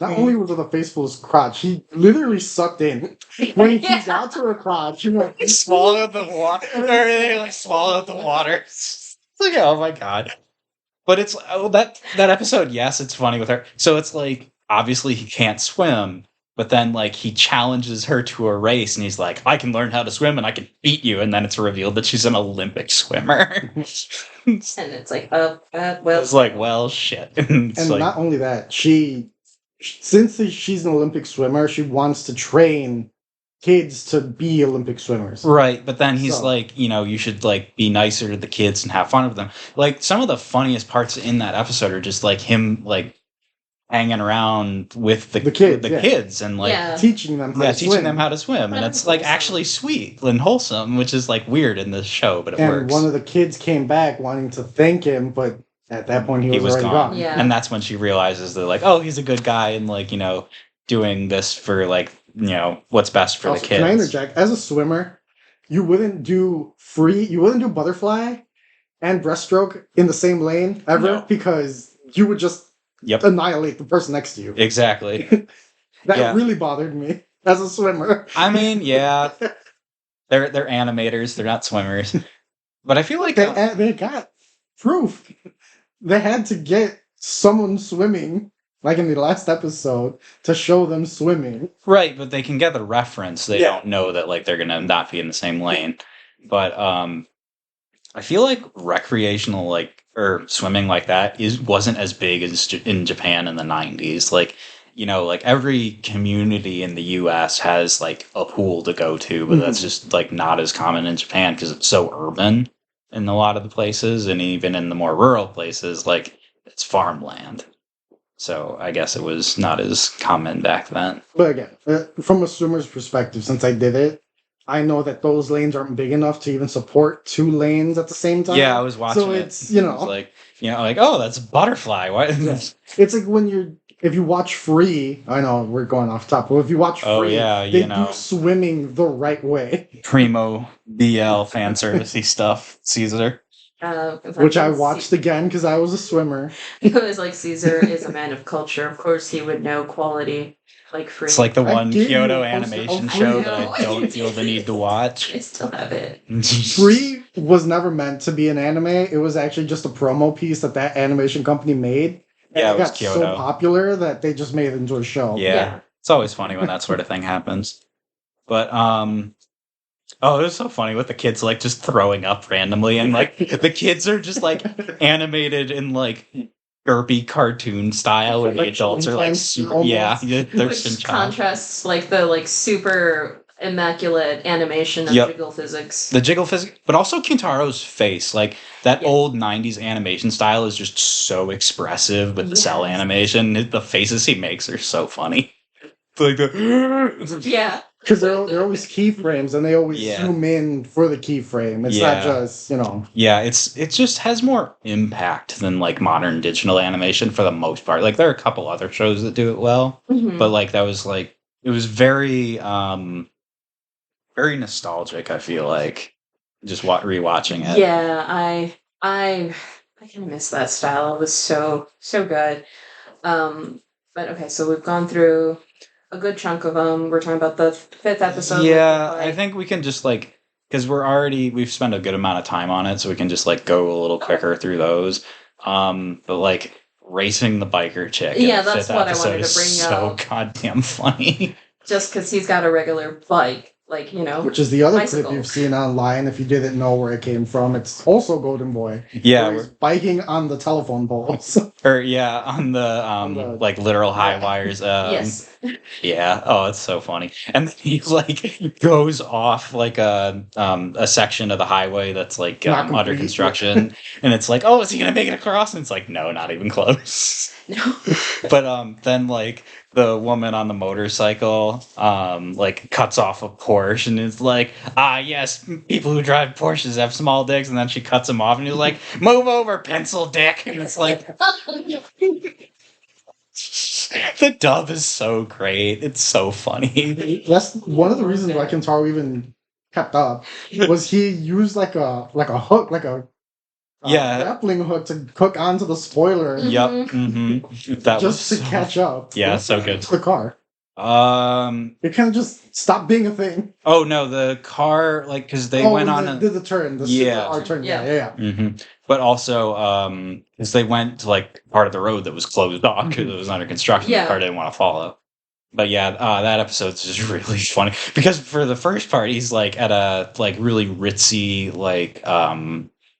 Not only was it a face full of crotch, he literally sucked in. When he Yeah. got to her crotch, he went, Swallowed the water. Everything like swallowed the water. It's like, oh my god. But it's that episode. Yes, it's funny with her. So it's like obviously he can't swim, but then like he challenges her to a race, and he's like, "I can learn how to swim, and I can beat you." And then it's revealed that she's an Olympic swimmer. And it's like, well, It's like, well, shit. It's and like, not only that, since she's an Olympic swimmer, she wants to train kids to be Olympic swimmers. right, but then he's So- like, you should like be nicer to the kids and have fun with them. Like some of the funniest parts in that episode are just like him like hanging around with the kids, yeah. kids and like yeah. Teaching them how to teaching swim. them how to swim, and it's like Wholesome. actually sweet and wholesome, which is like weird in this show, but it And works. one of the kids came back wanting to thank him, but at that point he was already gone. Yeah. And that's when she realizes they're like, oh, he's a good guy, and like doing this for like what's best for Also, the kids. can I interject? As a swimmer, you wouldn't do butterfly and breaststroke in the same lane ever No. because you would just Yep, annihilate the person next to you. exactly. That Yeah. really bothered me as a swimmer. I mean, yeah, they're animators, they're not swimmers, but I feel like They got proof. They had to get someone swimming, like in the last episode, to show them swimming. right, but they can get the reference. They Yeah. don't know that like they're gonna not be in the same lane. But I feel like recreational or swimming like that wasn't as big as in Japan in the 90s. Like, like every community in the US has like a pool to go to, but that's just like not as common in Japan because it's so urban in a lot of the places, and even in the more rural places, like it's farmland. So I guess it was not as common back then. But again, from a swimmer's perspective, since I did it, I know that those lanes aren't big enough to even support two lanes at the same time. Yeah, I was watching so it. it's It was like, oh, that's a butterfly. What? it's like if you watch Free. I know we're going off top, but if you watch Free, Oh, yeah, they do swimming the right way. Primo BL fan servicey stuff, Caesar. Which I watched again because I was a swimmer. It was like Caesar is a man of culture. Of course, he would know quality like Free. It's like the one Kyoto animation show that I don't feel the need to watch. I still have it. Free was never meant to be an anime. It was actually just a promo piece that animation company made. And Yeah, it was got Kyoto. so popular that they just made it into a show. Yeah. It's always funny when that sort of thing happens. But oh, it was so funny with the kids like just throwing up randomly, and like the kids are just like animated in like derpy cartoon style, where the adults are like super, they're Which contrasts like the like super immaculate animation of jiggle physics. The jiggle physics, but also Kintaro's face, like that old '90s animation style is just so expressive with the cell animation. The faces he makes are so funny. Like the because they're always keyframes, and they always zoom in for the keyframe. It's not just it just has more impact than like modern digital animation for the most part. Like there are a couple other shows that do it well, but like that was like it was very very nostalgic. I feel like just rewatching it. Yeah, I kind of miss that style. It was so good. But okay, so we've gone through a good chunk of them. We're talking about the 5th episode. Yeah, I think we can just like, because we've spent a good amount of time on it, so we can just like go a little quicker through those. But like racing the biker chick. Yeah, that's what I wanted to bring up. So goddamn funny. Just because he's got a regular bike. Like, which is the other bicycle. clip you've seen online. If you didn't know where it came from, it's also Golden Boy. Yeah, he's biking on the telephone poles. Or on the like literal high wires. Yes. Yeah. Oh, it's so funny. And then he like goes off like a section of the highway that's like under construction, and it's like, oh, is he gonna make it across? And it's like, no, not even close. No. But then like the woman on the motorcycle like cuts off a Porsche and is like, yes, people who drive Porsches have small dicks, and then she cuts him off and he's like, move over, pencil dick. And it's like the dub is so great. It's so funny. That's one of the reasons why Kentaro even kept up, was he used like a hook, like a grappling hook to hook onto the spoiler. Yep. Mm-hmm. Just to catch up. Yeah, so good. To the car. It kind of just stopped being a thing. Oh no, the car, like, because they went on did the turn, the turn. Yeah. Mm-hmm. But also, because they went to like part of the road that was closed off because it was under construction. The car didn't want to follow. But yeah, that episode's just really funny because for the first part, he's like at a like really ritzy like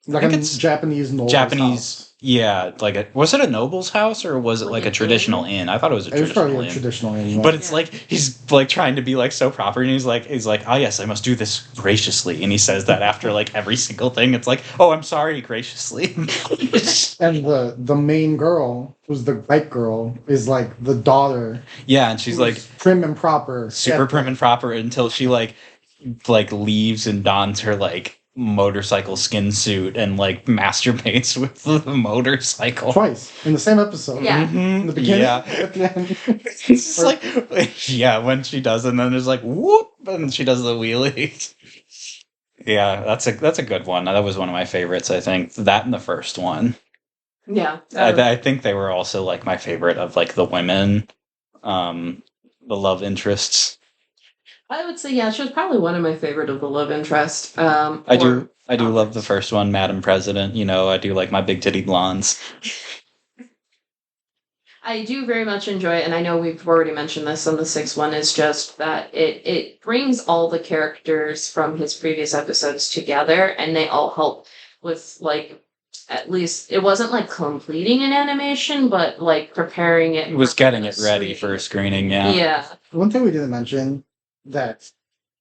it's Japanese nobles house. Yeah, like was it a noble's house or was it like a traditional inn? I thought it was a traditional inn. Traditional inn. Yeah. But it's like he's like trying to be like so proper, and he's like, oh yes, I must do this graciously, and he says that after like every single thing. It's like, oh, I'm sorry, graciously. And the main girl, who's the bike girl, is like the daughter. Yeah, and she's like prim and proper, super prim and proper until she like leaves and dons her like motorcycle skin suit and like masturbates with the motorcycle twice in the same episode. Yeah, in the beginning. Yeah, it's like when she does, and then there's like whoop, and she does the wheelie. Yeah, that's a good one. That was one of my favorites. I think that and the first one. Yeah, I think they were also like my favorite of like the women, the love interests. I would say, she was probably one of my favorite of the love interest. I do love the first one, Madam President. I do like my big titty blondes. I do very much enjoy it, and I know we've already mentioned this on the sixth one, is just that it brings all the characters from his previous episodes together, and they all help with, like, at least, it wasn't like completing an animation, but like preparing it. It was for getting the it ready screen. for a screening, yeah. Yeah. One thing we didn't mention that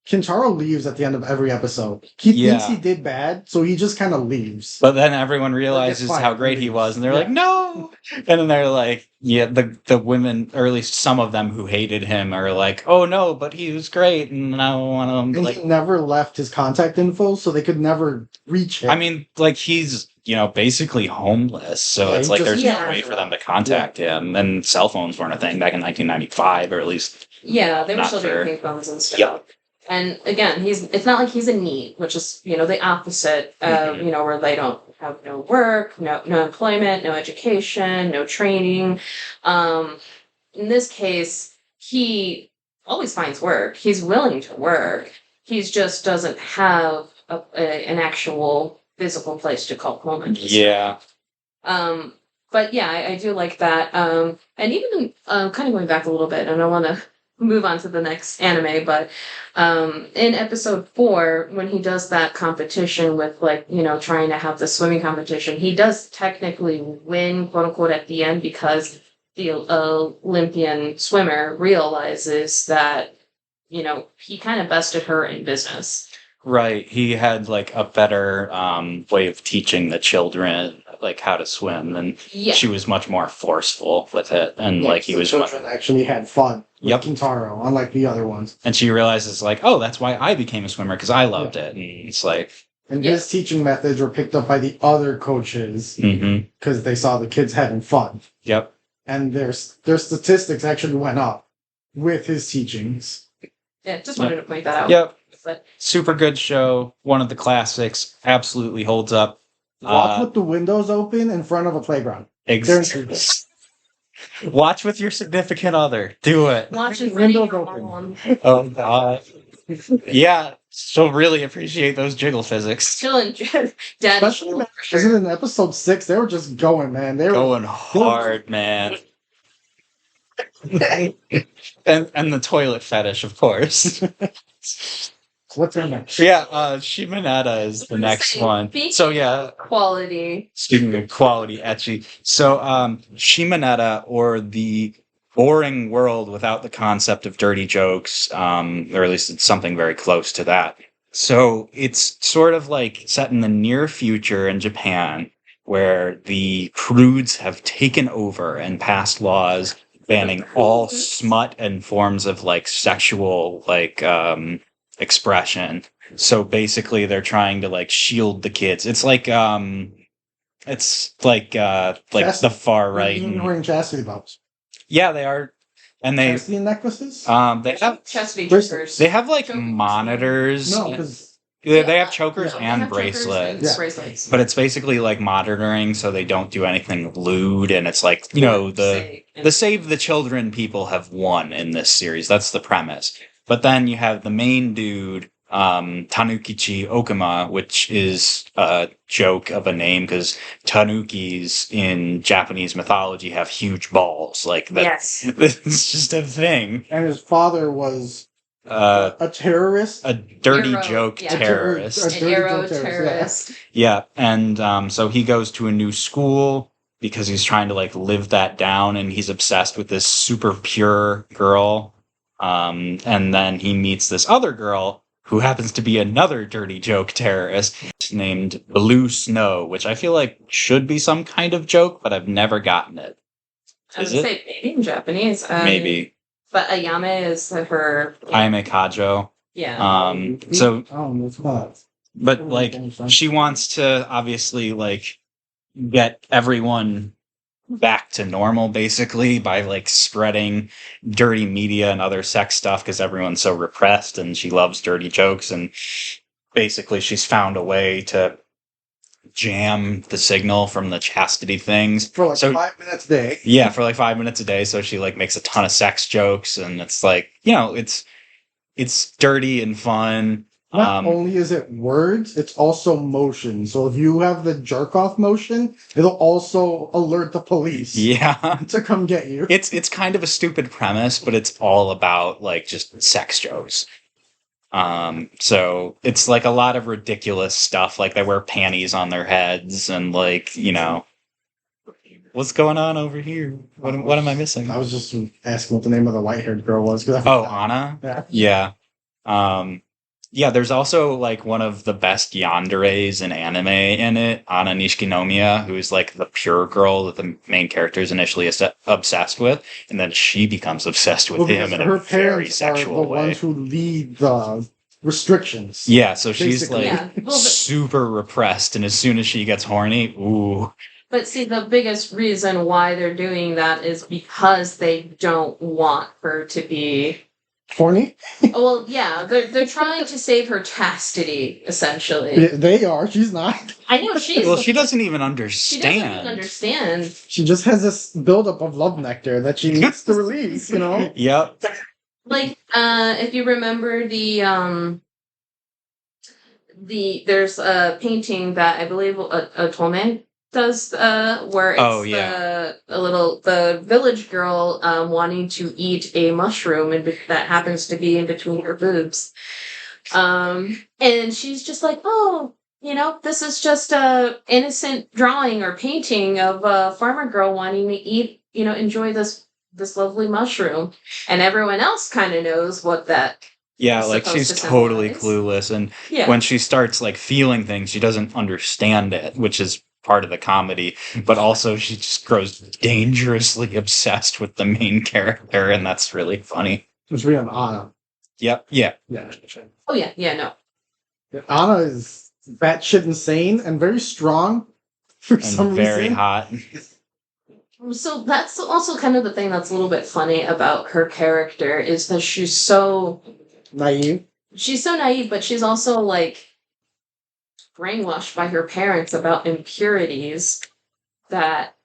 Kintaro leaves at the end of every episode. He thinks he did bad, so he just kind of leaves. But then everyone realizes fired how and great he leaves. was, and they're Yeah. like, no! And then they're like, yeah, the women, or at least some of them who hated him, are like, oh no, but he was great, and I want him. And Like, he never left his contact info, so they could never reach him. I mean, like, he's, basically homeless, so Yeah, it's he like just- there's Yeah. no way for them to contact him, and cell phones weren't a thing back in 1995, or at least, Yeah, they were Not still doing fair. ping phones and stuff. Yep. And again, it's not like he's a NEET, which is, the opposite of, Mhm. where they don't have no work, no employment, no education, no training. In this case, he always finds work. He's willing to work. He just doesn't have an actual physical place to call home. And just yeah. But yeah, I do like that. And even kind of going back a little bit, and I want to move on to the next anime, but in episode 4, when he does that competition with, like, trying to have the swimming competition, he does technically win, quote unquote, at the end, because the Olympian swimmer realizes that, he kind of bested her in business. Right, he had, like, a better way of teaching the children, like, how to swim, and Yeah. she was much more forceful with it, and, like, he the was... children actually had fun with Yep. Kintaro, unlike the other ones. And she realizes, like, oh, that's why I became a swimmer, because I loved it, and it's like... And Yeah. his teaching methods were picked up by the other coaches Mm-hmm. because they saw the kids having fun. Yep. And their statistics actually went up with his teachings. Yeah, just wanted to point that out. Yep. But Super good show. One of the classics. Absolutely holds up. Walk with the windows open in front of a playground. Watch with your significant other. Do it. watch it Windows your open. mom. Oh, God. Yeah. She'll really appreciate those jiggle physics. Still enjoy Daddy. Especially in episode 6, they were just going, man. They were Going hard, man. and the toilet fetish, of course. What's her name? Yeah, Shimoneta is the next one. So yeah, Quality. speaking of quality etchy, so Shimoneta, or the boring world without the concept of dirty jokes, or at least it's something very close to that. So it's sort of like set in the near future in Japan, where the prudes have taken over and passed laws banning all smut and forms of, like, sexual, like, expression. So basically they're trying to, like, shield the kids. It's like Chastity. the far right. They're wearing chastity belts. Yeah, they are. And they Chastity necklaces? Chastity Bracelets. chokers. they have, like, Chokers. monitors. No, because They have chokers They and have chokers bracelets. and bracelets. But it's basically, like, monitoring, so they don't do anything lewd, and it's like, the save the children people have won in this series. That's the premise. But then you have the main dude, Tanukichi Okuma, which is a joke of a name, because tanukis in Japanese mythology have huge balls. Like, that, Yes. it's just a thing. and his father was a terrorist. A dirty Hero, joke yeah. terrorist. A An dirty arrow joke terrorist. Yeah, and so he goes to a new school because he's trying to, like, live that down, and he's obsessed with this super pure girl. And then he meets this other girl who happens to be another dirty joke terrorist named Blue Snow, which I feel like should be some kind of joke, but I've never gotten it. I would Is it? say maybe in Japanese. Maybe. But Ayame is her. Ayame Kajo. Yeah. So, It's not. but, like, she wants to obviously, like, get everyone back to normal, basically, by, like, spreading dirty media and other sex stuff, because everyone's so repressed, and she loves dirty jokes, and basically she's found a way to jam the signal from the chastity things. For like So- 5 minutes a day. Yeah, for like 5 minutes a day, so she, like, makes a ton of sex jokes, and it's like, it's dirty and fun. Not only is it words, it's also motion. So if you have the jerk off motion, it'll also alert the police to come get you. It's kind of a stupid premise, but it's all about like just sex jokes. So it's like a lot of ridiculous stuff, like they wear panties on their heads and like, what's going on over here? What am I missing? I was just asking what the name of the white-haired girl was. Anna? Yeah. Yeah, there's also like one of the best yanderes in anime in it, Anna Nishinomiya, who's like the pure girl that the main character is initially obsessed with, and then she becomes obsessed with him in a very sexual way. Her parents are the ones who lead the restrictions. Yeah, so she's basically. super repressed, and as soon as she gets horny, ooh. But see, the biggest reason why they're doing that is because they don't want her to be horny? Well, yeah, they're trying to save her chastity, essentially. They are. She's not. I know she's. Well, she doesn't even understand. She doesn't even understand. She just has this buildup of love nectar that she needs to release. Yep. Like, if you remember there's a painting that I believe Otome does, where it's the village girl wanting to eat a mushroom that happens to be in between her boobs, and she's just like, oh, this is just a innocent drawing or painting of a farmer girl wanting to eat, enjoy this lovely mushroom, and everyone else kind of knows what that. Yeah, like she's totally clueless, and when she starts like feeling things, she doesn't understand it, which is part of the comedy, but also she just grows dangerously obsessed with the main character, and that's really funny. It's really Anna. Yep. Yeah. Oh yeah. No. Anna is batshit insane and very strong for some reason. Very hot. So that's also kind of the thing that's a little bit funny about her character is that she's so naive. She's so naive, but she's also like brainwashed by her parents about impurities that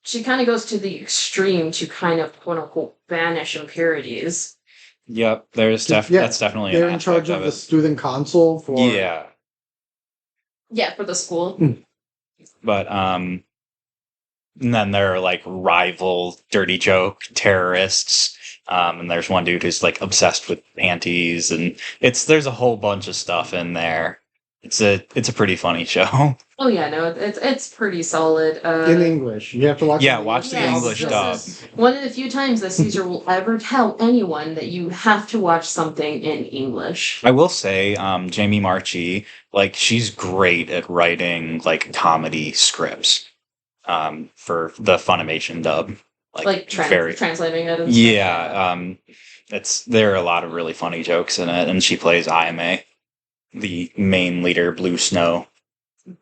she kind of goes to the extreme to kind of quote unquote banish impurities. Yep, that's definitely they're in charge of the student council for for the school. But and then there are like rival dirty joke terrorists. And there's one dude who's like obsessed with panties, and there's a whole bunch of stuff in there. It's a pretty funny show. Oh yeah, no, it's pretty solid. In English, you have to watch. Yeah, watch the English dub. One of the few times that Caesar will ever tell anyone that you have to watch something in English. I will say, Jamie Marchi, like she's great at writing like comedy scripts. For the Funimation dub, translating it. And there are a lot of really funny jokes in it, and she plays Ayame, the main leader, Blue Snow.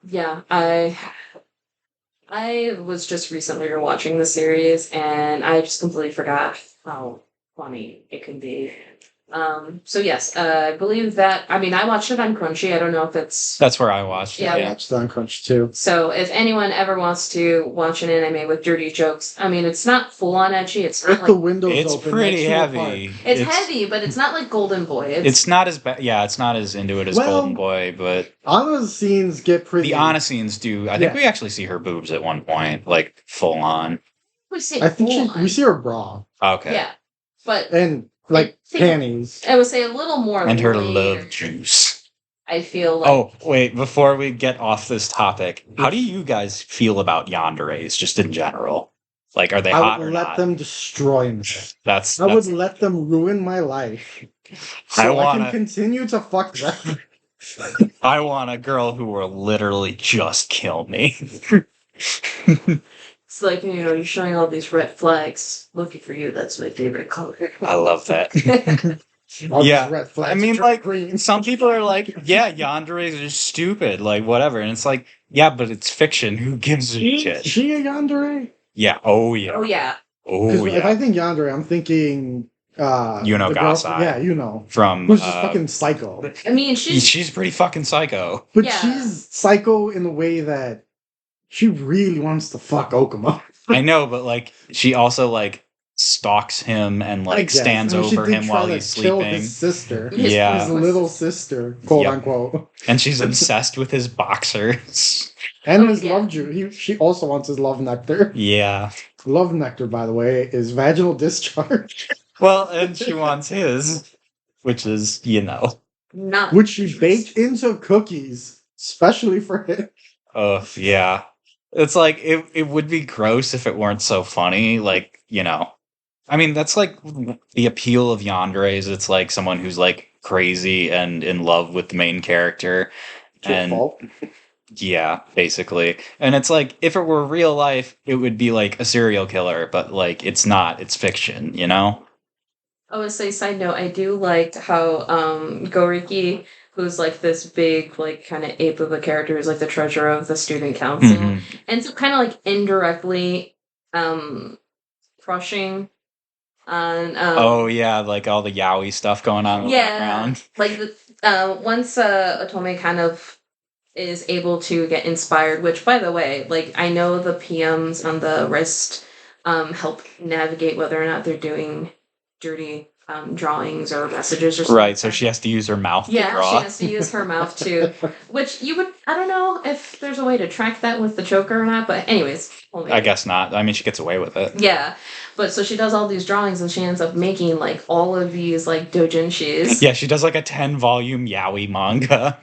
Yeah, I was just recently watching the series, and I just completely forgot how funny it can be. So yes, I believe that. I mean, I watched it on Crunchy. I don't know if it's. That's where I watched it. Yeah, I watched it on Crunchy too. So if anyone ever wants to watch an anime with dirty jokes, I mean, it's not full on ecchi. It's not like the windows it's open. Pretty heavy. It's heavy, but it's not like Golden Boy. It's not as bad. Yeah, it's not as into it as Golden Boy, but Anna's scenes get pretty. The Anna scenes do. I think we actually see her boobs at one point, like full on. We see. We see her bra. Okay. Yeah, but like panties. I would say a little more. And her love juice. I feel like. Oh, wait, before we get off this topic, how do you guys feel about yanderes, just in general? Like, are they hot or not? I would let them destroy me. I would let them ruin my life. So I can continue to fuck them. I want a girl who will literally just kill me. It's like, you're showing all these red flags. Looking for you, that's my favorite color. I love that. Red flags, I mean, like, green. Some people are like, yeah, yanderes are stupid, like, whatever. And it's like, yeah, but it's fiction. Who gives a shit? Is she a yandere? Yeah. Oh, yeah. Oh, yeah. Oh, yeah. If I think yandere, I'm thinking... Gasai. Yeah, From... Who's just fucking psycho. I mean, she's pretty fucking psycho. But she's psycho in the way that she really wants to fuck Okuma. I know, but, like, she also, like, stalks him and I like guess. stands I mean, she over did him try while to he's kill sleeping. his sister. Yeah. His little sister, quote Yep. unquote. And she's obsessed with his boxers. And Oh, his yeah. love juice. She also wants his love nectar. Yeah. Love nectar, by the way, is vaginal discharge, Well, and she wants his, which is, Not which she baked into cookies, especially for him. yeah. It's like, it would be gross if it weren't so funny. Like, I mean, that's like the appeal of Yandere's. It's like someone who's like crazy and in love with the main character. It's your And fault. yeah, basically. And it's like, if it were real life, it would be like a serial killer, but like, it's not. It's fiction, I would say, side note, I do like how Goriki, who's like this big, like kind of ape of a character, who's like the treasurer of the student council, Mhm. ends up kind of like indirectly crushing on. Oh, yeah, like all the yaoi stuff going on in the Yeah, background. like once Otome kind of is able to get inspired, which by the way, like I know the PMs on the wrist help navigate whether or not they're doing dirty drawings or messages or something. Right, so she has to use her mouth to Yeah, draw. she has to use her mouth too. Which you would, I don't know if there's a way to track that with the choker or not, but anyways. Only. I guess not. I mean, she gets away with it. Yeah, but so she does all these drawings and she ends up making like all of these like doujinshis. Yeah, she does like a 10-volume yaoi manga.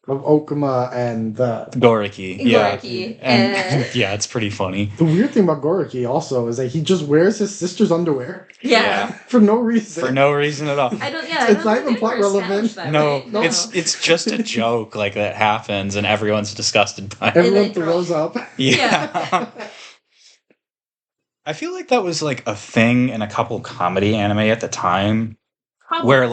Of Okuma and Goriki. Yeah. Goriki, And yeah, it's pretty funny. the weird thing about Goriki also is that he just wears his sister's underwear Yeah. for no reason. For no reason at all. I don't. Yeah, It's I don't not think even they plot ever established relevant. that, No, right? it's just a joke like that happens and everyone's disgusted by it. Everyone And they throws up. Yeah. I feel like that was like a thing in a couple comedy anime at the time. Probably. Where,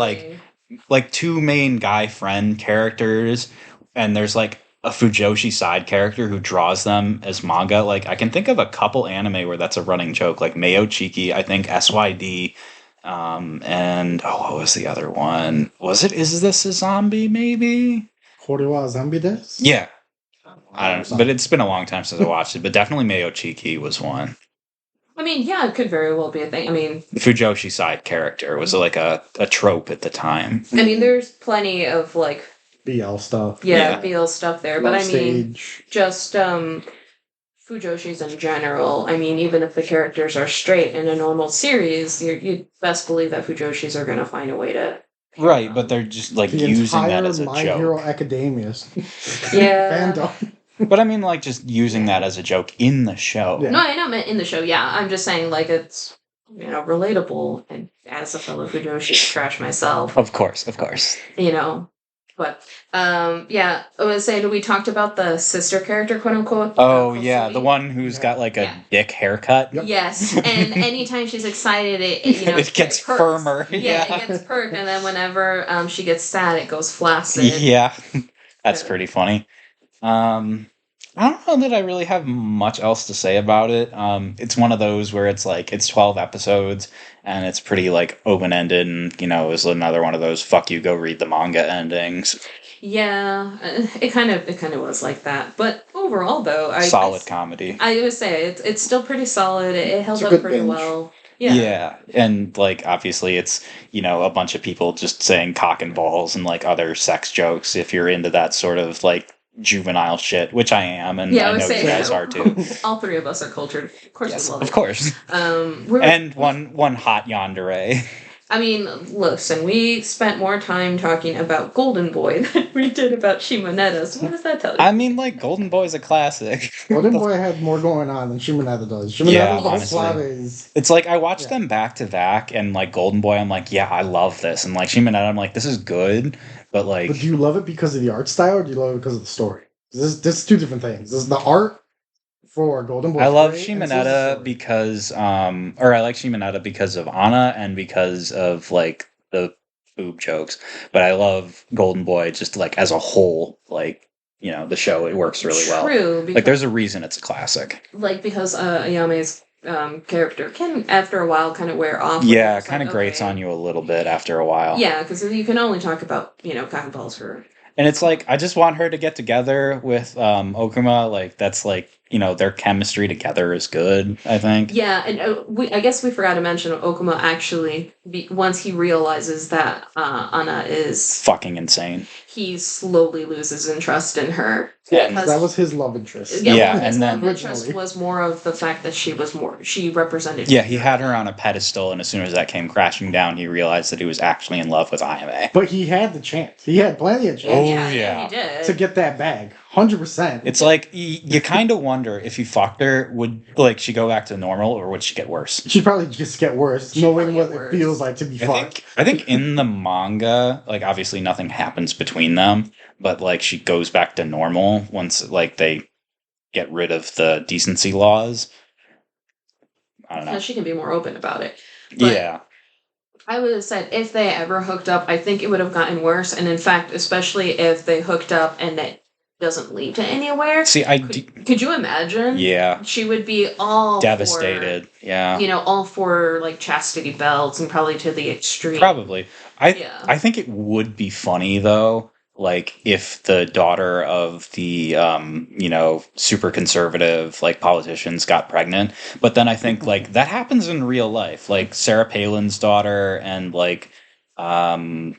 like two main guy friend characters, and there's like a Fujoshi side character who draws them as manga. Like I can think of a couple anime where that's a running joke, like Mayo Chiki, I think SYD, and what was the other one? Is this a zombie? Maybe. Horewa Zambi desu? Yeah, I don't know, but it's been a long time since I watched it. But definitely Mayo Chiki was one. I mean, yeah, it could very well be a thing. I mean, The Fujoshi side character was like a trope at the time. there's plenty of like BL stuff. Yeah. BL stuff there, Love but I mean, stage. just Fujoshis in general. I mean, even if the characters are straight in a normal series, you best believe that Fujoshis are going to find a way to. Right, but they're just like The using entire that as a My joke. Hero Academia Yeah. fandom. But I mean, like, just using that as a joke in the show. Yeah. No, I know in the show. Yeah, I'm just saying like it's relatable. And as a fellow Fujoshi trash myself, Of course, of course. But yeah, I was saying we talked about the sister character, quote unquote. Oh, yeah, Kosumi. the one who's got like a Yeah. dick haircut. Yep. Yes, and anytime she's excited, it It gets perks. firmer. Yeah, Yeah. it gets perked, and then whenever she gets sad, it goes flaccid. Yeah, that's Yeah. pretty funny. I don't know that I really have much else to say about it. It's one of those where it's like it's 12 episodes and it's pretty like open ended, and it was another one of those fuck you, go read the manga endings. Yeah, it kind of was like that. But overall, though, Solid comedy. I would say it's still pretty solid. It held It's a up good pretty binge. well. Yeah, and like obviously it's a bunch of people just saying cock and balls and like other sex jokes if you're into that sort of like juvenile shit, which I am, and Yeah, I I would know say you guys are too. All three of us are cultured. Of course, Yes, we love of it. course. We're, And one hot yandere. I mean, listen, we spent more time talking about Golden Boy than we did about Shimoneta. So what does that tell you? I mean, like Golden Boy's a classic. Golden Boy had more going on than Shimoneta does. Yeah, Shimoneta's the whole honestly. plot is It's like I watched Yeah. them back to back, and like Golden Boy, I'm like, yeah, I love this, and like Shimoneta, I'm like, this is good, but like, But do you love it because of the art style or do you love it because of the story? This is two different things. This is the art for Golden Boy. I love great, and so is the Shimoneta story. because, or I like Shimoneta because of Anna and because of like the boob jokes, but I love Golden Boy just like as a whole, like the show, it works really well. True, because, Like there's a reason it's a classic. because Ayame's character can, after a while, kind of wear off. Yeah, it It's kind of like, grates okay. on you a little bit after a while. Yeah, because you can only talk about cock and balls for. And it's like I just want her to get together with Okuma. Like that's like their chemistry together is good, I think. Yeah, and I guess we forgot to mention Okuma actually, once he realizes that Anna is Fucking insane. he slowly loses interest in her. Yeah, because- That was his love interest. Yeah, his and then- love interest was more of the fact that she represented. Yeah, he had her on a pedestal, and as soon as that came crashing down, he realized that he was actually in love with Ayame. But he had the chance. He had plenty of chance Oh, yeah, yeah. he did. to get that bag. 100%. It's like, you kind of wonder if he fucked her, would, she go back to normal, or would she get worse? She'd probably just get worse, She'd knowing probably what get it worse. feels like to be fucked. I think in the manga, obviously nothing happens between them, but, she goes back to normal once, they get rid of the decency laws. I don't know. Because she can be more open about it. But Yeah. I would have said if they ever hooked up, I think it would have gotten worse. And in fact, especially if they hooked up and it doesn't lead to anywhere. See, Could you imagine? yeah, She would be all devastated. Yeah. For, all for chastity belts and probably to the extreme. Probably. Yeah. I think it would be funny though, if the daughter of the super conservative politicians got pregnant. But then I think that happens in real life. Sarah Palin's daughter and Lauren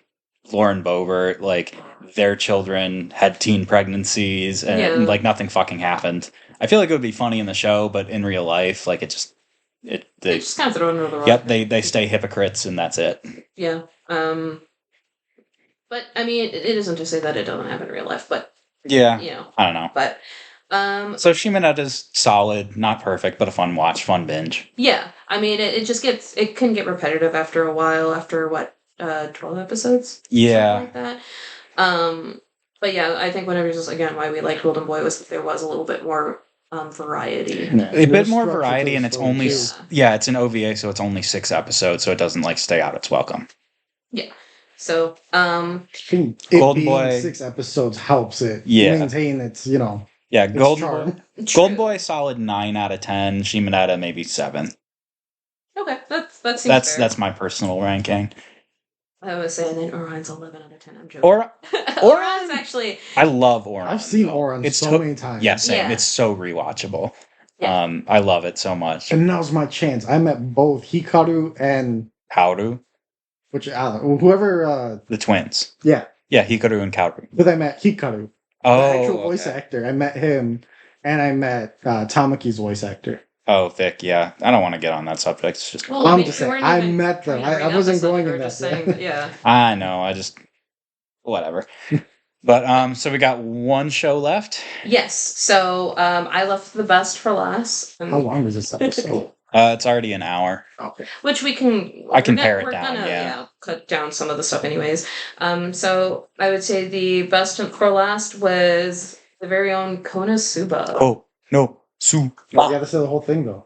Boebert, their children had teen pregnancies and nothing fucking happened. I feel like it would be funny in the show, but in real life, they just kind of throw it under the rug. Yep, they stay hypocrites and that's it. Yeah. But I mean, it isn't to say that it doesn't happen in real life, but yeah, I don't know. But so Shimoneta's solid, not perfect, but a fun watch, fun binge. Yeah, I mean, it can get repetitive after a while. After 12 episodes? Yeah, something like that. But yeah, I think one of the reasons again why we liked Golden Boy was that there was a little bit more variety. a bit more variety, and it's only it's an OVA, so it's only 6 episodes, so it doesn't stay out its welcome. Yeah. So, It Golden being Boy 6 episodes helps it maintain its, yeah, its Golden charm. Golden Boy solid 9 out of 10. Shimoneta maybe 7. Okay, that seems fair. That's my personal ranking. I was saying then Ouran's 11 out of 10. I'm joking. Ouran's actually. I love Ouran. I've seen Ouran many times. Yeah, same. Yeah. It's so rewatchable. Yeah. I love it so much. And now's my chance. I met both Hikaru and Kaoru, whoever. the twins. Yeah, Hikaru and Kaoru. but I met Hikaru, the Oh, actual voice actor. I met him, and I met Tamaki's voice actor. Oh, Vic. Yeah, I don't want to get on that subject. It's just Well, I'm we just saying, weren't I even met them. trying to I bring wasn't up this, going we were in just that. saying that, yeah. I know. I just whatever. But so we got one show left. Yes. So I left the best for last. How long is this episode? It's already an hour. Okay. Which we can. I can pare it we're down, gonna, yeah. cut down some of the stuff, anyways. So I would say the best for last was the very own KonoSuba. Oh no, su. You gotta say the whole thing though.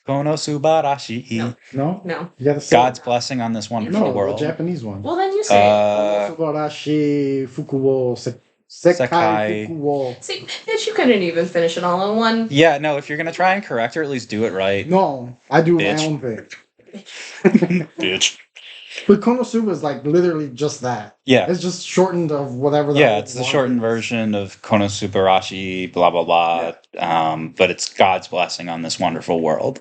KonoSuba Rashi. No. No, No. you gotta say God's blessing on this wonderful no, world. the Japanese one. Well, then you say it. Subarashi Fukuwo Sekai. Sekai Fukuwo. See, bitch, you couldn't even finish it all in one. Yeah, no. If you're gonna try and correct her, at least do it right. No, I do Bitch. my own thing. Bitch. But Konosuba is literally just that. Yeah. It's just shortened of whatever. Yeah, it's the shortened version of KonoSuba Rashi, blah blah blah. But it's God's blessing on this wonderful world,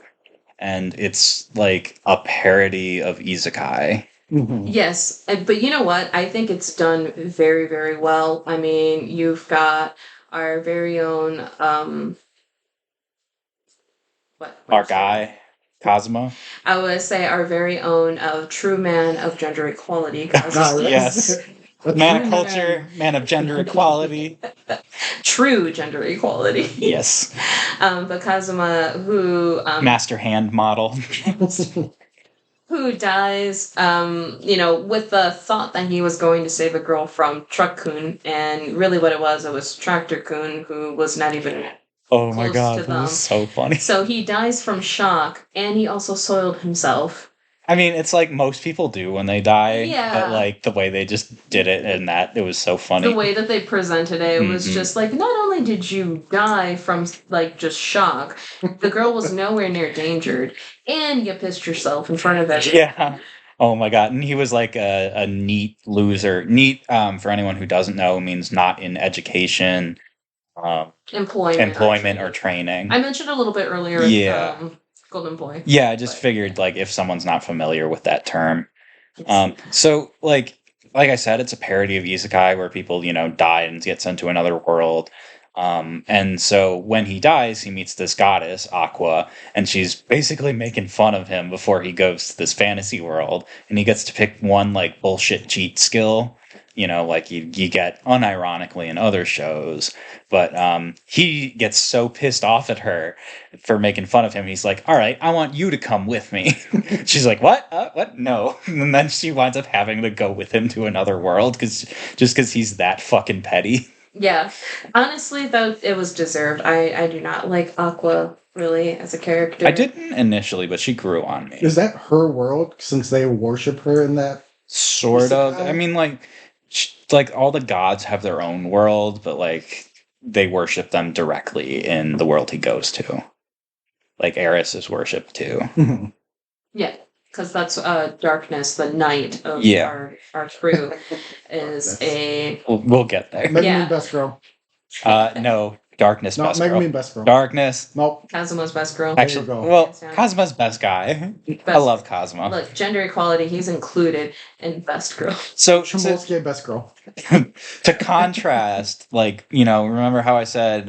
and it's a parody of isekai. Mm-hmm. Yes, but you know what? I think it's done very, very well. I mean, you've got our very own Our guy, Kazuma. I would say our very own true man of gender equality. Kazuma. Yes. Man of culture, man of gender equality. True gender equality. Yes. But Kazuma, who Master hand model. who dies, with the thought that he was going to save a girl from Truck-kun, and really what it was Tractor-kun, who was not even Oh my close god, to that them. was so funny. So he dies from shock, and he also soiled himself. I mean, it's like most people do when they die, Yeah. but the way they just did it and that, it was so funny. The way that they presented it was Mhm. just not only did you die from just shock, the girl was nowhere near endangered, and you pissed yourself in front of everyone. Yeah. Oh my god. And he was a neat loser. Neat, for anyone who doesn't know, means not in education. employment or training. I mentioned a little bit earlier with Golden Boy. Yeah, I just figured like if someone's not familiar with that term. So like I said, it's a parody of isekai where people, die and get sent to another world. And so when he dies, he meets this goddess, Aqua, and she's basically making fun of him before he goes to this fantasy world. And he gets to pick one like bullshit cheat skill, like you get unironically in other shows. But he gets so pissed off at her for making fun of him. He's like, all right, I want you to come with me. She's like, what? What? No. And then she winds up having to go with him to another world because he's that fucking petty. Yeah. Honestly, though, it was deserved. I do not like Aqua, really, as a character. I didn't initially, but she grew on me. Is that her world, since they worship her in that? Sort of. I mean, like all the gods have their own world, but, like, they worship them directly in the world he goes to. Like, Eris is worshipped, too. Yeah. Because that's darkness, the night of our crew, is a... We'll get there. Megumin best girl. No, Darkness best girl. Megumin best girl. Darkness. Nope. Kazuma's best girl. Actually, Kazuma's best guy. I love Kazuma. Look, gender equality, he's included in best girl. So, Shimbolsuke best girl. To contrast, remember how I said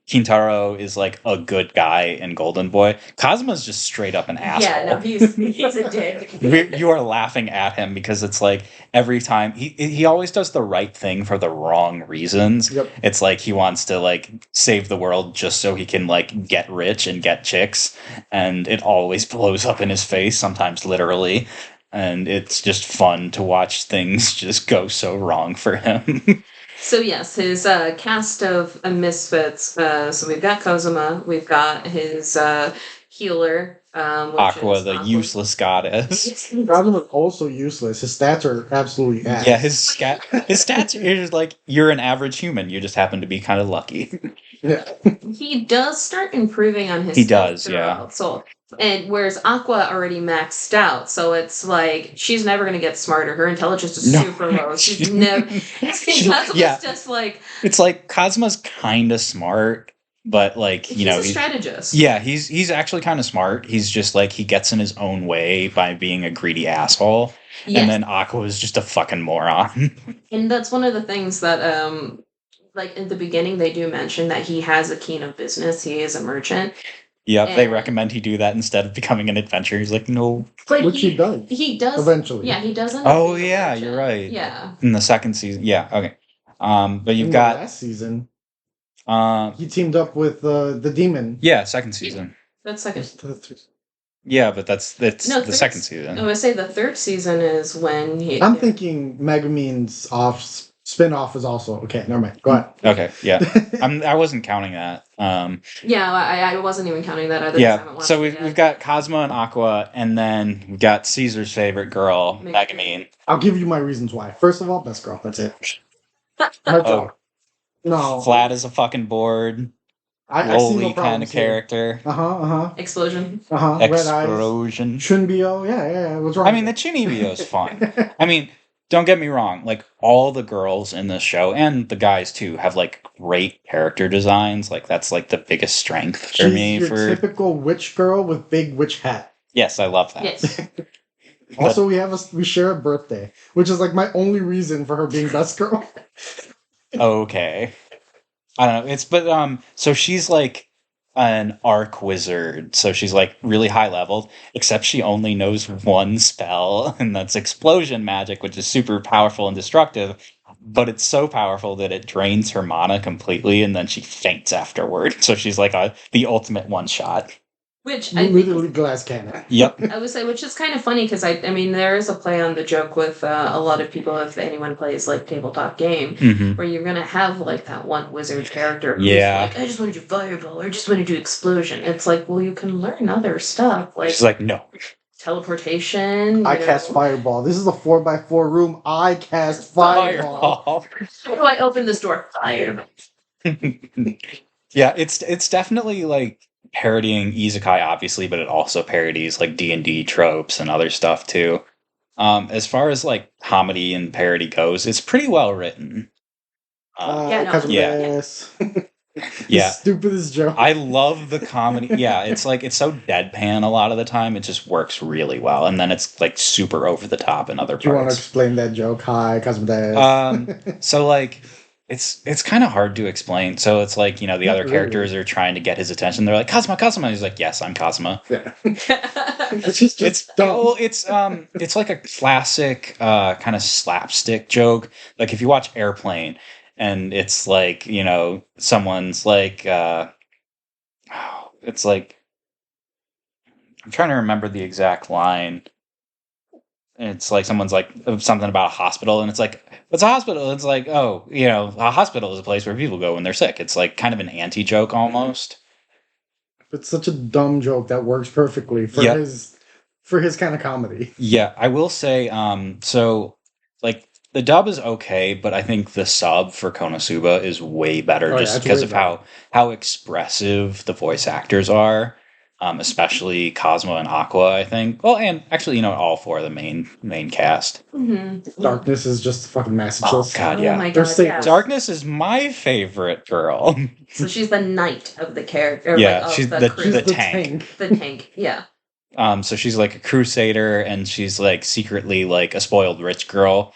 Kintaro is like a good guy in Golden Boy? Kazuma's just straight up an asshole. Yeah, no, he's a dick. You are laughing at him because it's like every time he always does the right thing for the wrong reasons. Yep. It's like he wants to like save the world just so he can like get rich and get chicks, and it always blows up in his face, sometimes literally. And it's just fun to watch things just go so wrong for him. So yes, his cast of misfits. So we've got Kazuma, we've got his healer, Aqua, the useless goddess. Kazuma's also useless. His stats are absolutely ass. Yeah, his stats are just like you're an average human. You just happen to be kind of lucky. Yeah. He does start improving on his. He does, yeah. So, and whereas Aqua already maxed out, so it's like she's never going to get smarter. Her intelligence is super low. She's never. Kazuma's just like. It's like Kazuma's kind of smart, but like he's a strategist. Yeah, he's actually kind of smart. He's just like he gets in his own way by being a greedy asshole, and then Aqua is just a fucking moron. And that's one of the things that like in the beginning, they do mention that he has a keen of business. He is a merchant. Yep, they recommend he do that instead of becoming an adventurer. He's like, no. Which he does. He does. Eventually. Yeah, he doesn't. Oh, yeah, you're right. Yeah. In the second season. Yeah, okay. But you've got... last season, he teamed up with the demon. Yeah, second season. That's second. Yeah, but that's the second season. No, I say the third season is when he... I'm thinking Megumin's spin-off is also... Okay, never mind. Go ahead. Okay, yeah. I wasn't counting that. Yeah, I wasn't even counting that either. Yeah, so we've got Cosmo and Aqua, and then we've got Caesar's favorite girl, Megumin. I'll give you my reasons why. First of all, best girl. That's it. No. Flat as a fucking board. I see no kind of character. Explosion. Red Explosion. eyes. Chunbyo. Yeah. What's wrong? I mean, the Chunibyo is fun. I mean, don't get me wrong. Like, all the girls in this show, and the guys too, have like great character designs. Like, that's like the biggest strength for me. She's your typical witch girl with big witch hat. Yes, I love that. Yes. Also, we share a birthday, which is like my only reason for her being best girl. Okay. I don't know. So she's like an arc wizard. So she's like really high leveled, except she only knows one spell, and that's explosion magic, which is super powerful and destructive. But it's so powerful that it drains her mana completely, and then she faints afterward. So she's like the ultimate one shot. Which literally glass cannon. Yep. I would say, which is kind of funny because I mean, there is a play on the joke with a lot of people. If anyone plays like tabletop game, where you're gonna have like that one wizard character, who's like, I just want to do fireball or I just want to do explosion. It's like, well, you can learn other stuff. Like she's like, no. Teleportation. I cast fireball. This is a 4x4 room. I cast fireball. How do I open this door? Fireball. Yeah, it's definitely like parodying isekai, obviously, but it also parodies like D&D tropes and other stuff too. As far as like comedy and parody goes, it's pretty well written. Yeah, no, Because of yeah. this. Yeah. The stupidest joke. I love the comedy. Yeah, it's like it's so deadpan a lot of the time. It just works really well, and then it's like super over the top in other Do you want to parts. explain that joke? Hi, because of this. So like it's kind of hard to explain. So it's like, the Not other really. characters are trying to get his attention. They're like, Cosma, Cosma. And he's like, yes, I'm Cosma. Yeah. It's just It's dumb. well, it's like a classic kind of slapstick joke. Like if you watch Airplane, and it's like, someone's like it's like, I'm trying to remember the exact line. It's like someone's like something about a hospital, and it's like, what's a hospital? It's like, oh, a hospital is a place where people go when they're sick. It's like kind of an anti-joke almost. It's such a dumb joke that works perfectly for Yep. his kind of comedy. Yeah, I will say, so like the dub is okay, but I think the sub for Konosuba is way better, Oh, yeah, just it's because way of how expressive the voice actors are. Especially Cosmo and Aqua, I think. Well, and actually, all four of the main cast. Mm-hmm. Darkness is just fucking Oh masterful. God, Oh yeah. my They're god, safe. yes. Darkness is my favorite girl. So she's the knight of the character. Yeah, of she's the the crew. She's the tank. tank. The tank, yeah. So she's like a crusader, and she's like secretly like a spoiled rich girl,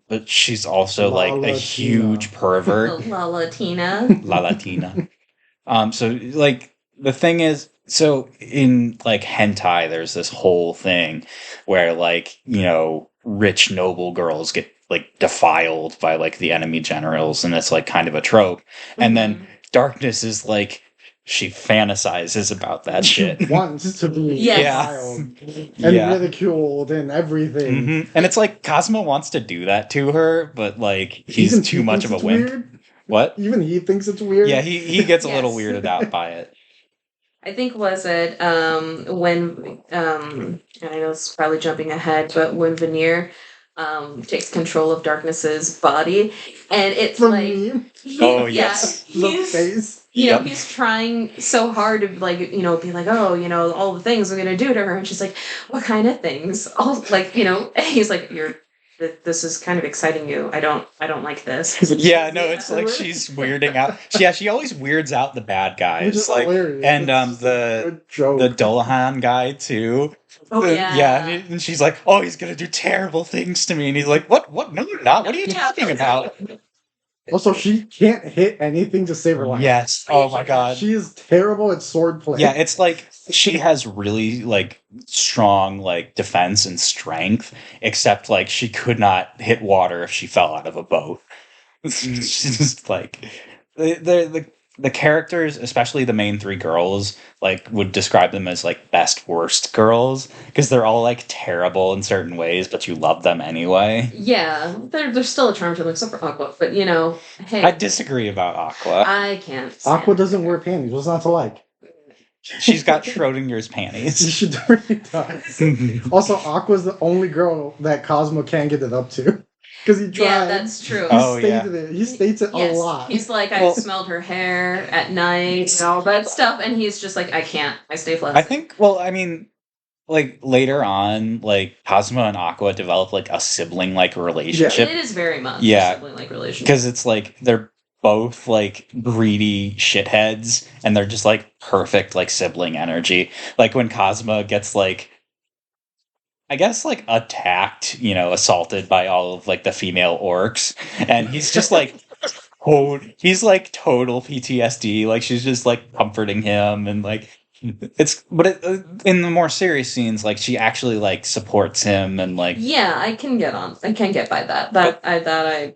but she's also like a Latina. huge pervert. La Latina. La Latina. So like the thing is, so in like hentai, there's this whole thing where like, rich noble girls get like defiled by like the enemy generals, and it's like kind of a trope. And then Darkness is like, she fantasizes about that shit. She wants to be Yes. defiled and Yeah. ridiculed and everything. Mhm. And it's like Cosmo wants to do that to her, but like he's Even too he much of thinks a it's wimp. weird. What? Even he thinks it's weird. Yeah, he gets a little Yes. weirded out by it. I think was it when and I know it's probably jumping ahead, but when Veneer takes control of Darkness's body, and it's From like me, Oh, yeah, yes. the he's face. Yep. he's trying so hard to like be like, oh, all the things I'm gonna do to her, and she's like, what kind of things? All like he's like, this is kind of exciting you. I don't like this. Yeah, no, it's like she's weirding out. She always weirds out the bad Which guys, is like, hilarious. and It's the a good joke. the Dullahan guy too. Oh yeah. Yeah, and she's like, oh, he's gonna do terrible things to me, and he's like, what? No, you're not. What are you talking about? Also, she can't hit anything to save her life. Yes. Oh my god. She is terrible at swordplay. Yeah, it's like she has really like strong like defense and strength, except like she could not hit water if she fell out of a boat. She's just like the characters, especially the main three girls, like would describe them as like best worst girls because they're all like terrible in certain ways, but you love them anyway. Yeah, there's still a charm to them, except for Aqua. But hey, I disagree about Aqua. I can't. stand Aqua her. doesn't wear panties. What's not to like? She's got Schrodinger's She panties. really does. Also, Aqua's the only girl that Cosmo can get it up to. Because he tried. Yeah, that's true. He Oh, yeah. stated it. He states it Yes, a lot. he's like, I Well- smelled her hair at night and all that stuff, and he's just like, I can't. I stay flat. I think, well, I mean, like later on, like Cosmo and Aqua develop like a sibling like relationship it is very much Yeah. a sibling-like relationship. because it's like they're both like greedy shitheads, and they're just like perfect like sibling energy. Like when Cosmo gets like, I guess like attacked, assaulted by all of like the female orcs, and he's just like, he's like total PTSD. Like she's just like comforting him, and like in the more serious scenes, like she actually like supports him, and like Yeah, I can get by that. That I